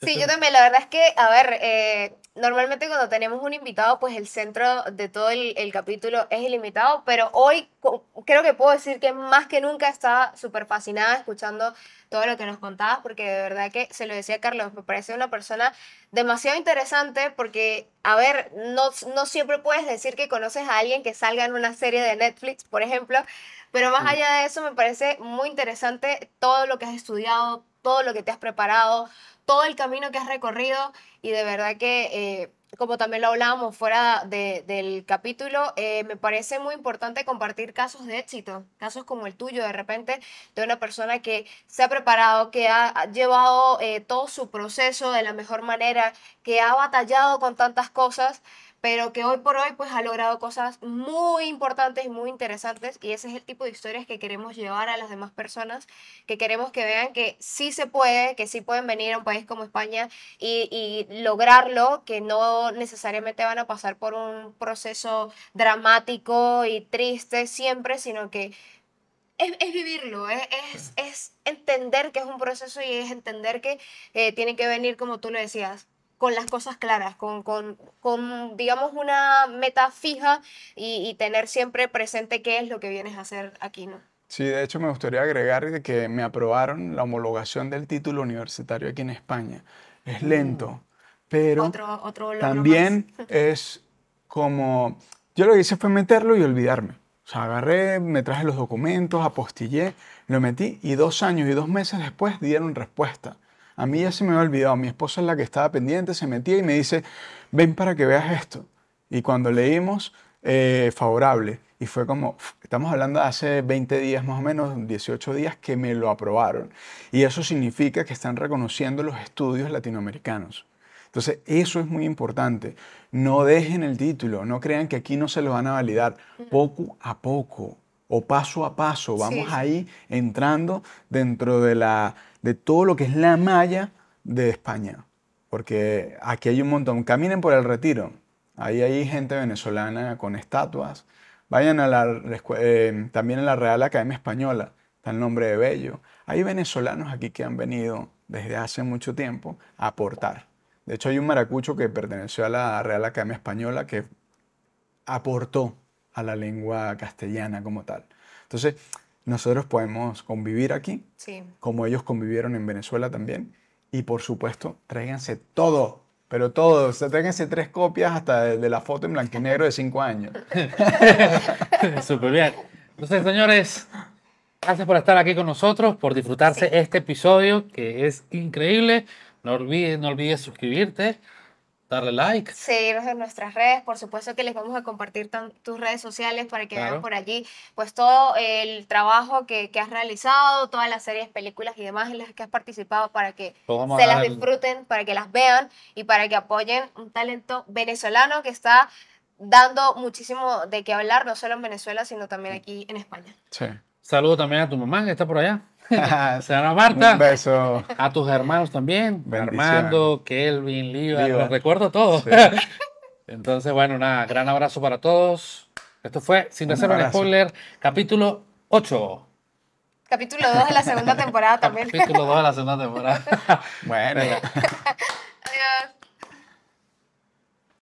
Sí, yo también. La verdad es que, a ver, normalmente cuando tenemos un invitado, pues el centro de todo el capítulo es el invitado, pero hoy creo que puedo decir que más que nunca estaba súper fascinada escuchando todo lo que nos contabas, porque de verdad que, se lo decía a Carlos, me parece una persona demasiado interesante, porque, a ver, no siempre puedes decir que conoces a alguien que salga en una serie de Netflix, por ejemplo, pero más allá de eso me parece muy interesante todo lo que has estudiado, todo lo que te has preparado, todo el camino que has recorrido, y de verdad que, como también lo hablábamos fuera del capítulo, me parece muy importante compartir casos de éxito, casos como el tuyo, de repente, de una persona que se ha preparado, que ha llevado todo su proceso de la mejor manera, que ha batallado con tantas cosas, pero que hoy por hoy pues ha logrado cosas muy importantes y muy interesantes, y ese es el tipo de historias que queremos llevar a las demás personas, que queremos que vean que sí se puede, que sí pueden venir a un país como España y lograrlo, que no necesariamente van a pasar por un proceso dramático y triste siempre, sino que es vivirlo, es entender que es un proceso y es entender que tiene que venir, como tú lo decías, con las cosas claras, con digamos, una meta fija y tener siempre presente qué es lo que vienes a hacer aquí, ¿no? Sí, de hecho me gustaría agregar de que me aprobaron la homologación del título universitario aquí en España. Es lento, pero Otro logro también más. es como... Yo lo que hice fue meterlo y olvidarme. O sea, agarré, me traje los documentos, apostillé, lo metí y 2 años y 2 meses después dieron respuesta. A mí ya se me había olvidado. Mi esposa es la que estaba pendiente, se metía y me dice, ven para que veas esto. Y cuando leímos, favorable. Y fue como, estamos hablando de hace 20 días más o menos, 18 días que me lo aprobaron. Y eso significa que están reconociendo los estudios latinoamericanos. Entonces, eso es muy importante. No dejen el título, no crean que aquí no se lo van a validar. Poco a poco o paso a paso vamos Sí. ahí entrando dentro de todo lo que es la malla de España. Porque aquí hay un montón. Caminen por el Retiro. Ahí hay gente venezolana con estatuas. Vayan a también a la Real Academia Española. Está el nombre de Bello. Hay venezolanos aquí que han venido desde hace mucho tiempo a aportar. De hecho, hay un maracucho que perteneció a la Real Academia Española que aportó a la lengua castellana como tal. Entonces, nosotros podemos convivir aquí, Sí. como ellos convivieron en Venezuela también. Y por supuesto, tráiganse todo, pero todo. O sea, tráiganse 3 copias hasta de la foto en blanco y negro de 5 años. Súper bien. Entonces, señores, gracias por estar aquí con nosotros, por disfrutarse este episodio que es increíble. No olvides suscribirte, darle like. Seguirnos en nuestras redes, por supuesto que les vamos a compartir tus redes sociales para que Claro. vean por allí pues todo el trabajo que has realizado, todas las series, películas y demás en las que has participado para que Lo vamos a se las dar en- disfruten, para que las vean y para que apoyen un talento venezolano que está dando muchísimo de qué hablar, no solo en Venezuela, sino también aquí en España. Sí. Saludo también a tu mamá que está por allá. Señora Marta. Un beso. A tus hermanos también. Bendiciones. Armando, Kelvin, Liva, Liva. los recuerdo todos. Sí. Entonces, bueno, nada, gran abrazo para todos. Esto fue Sin Un Reserva ni abrazo. Spoiler, capítulo 8. Capítulo 2 de la segunda temporada también. Capítulo 2 de la segunda temporada. Bueno. Venga. Adiós.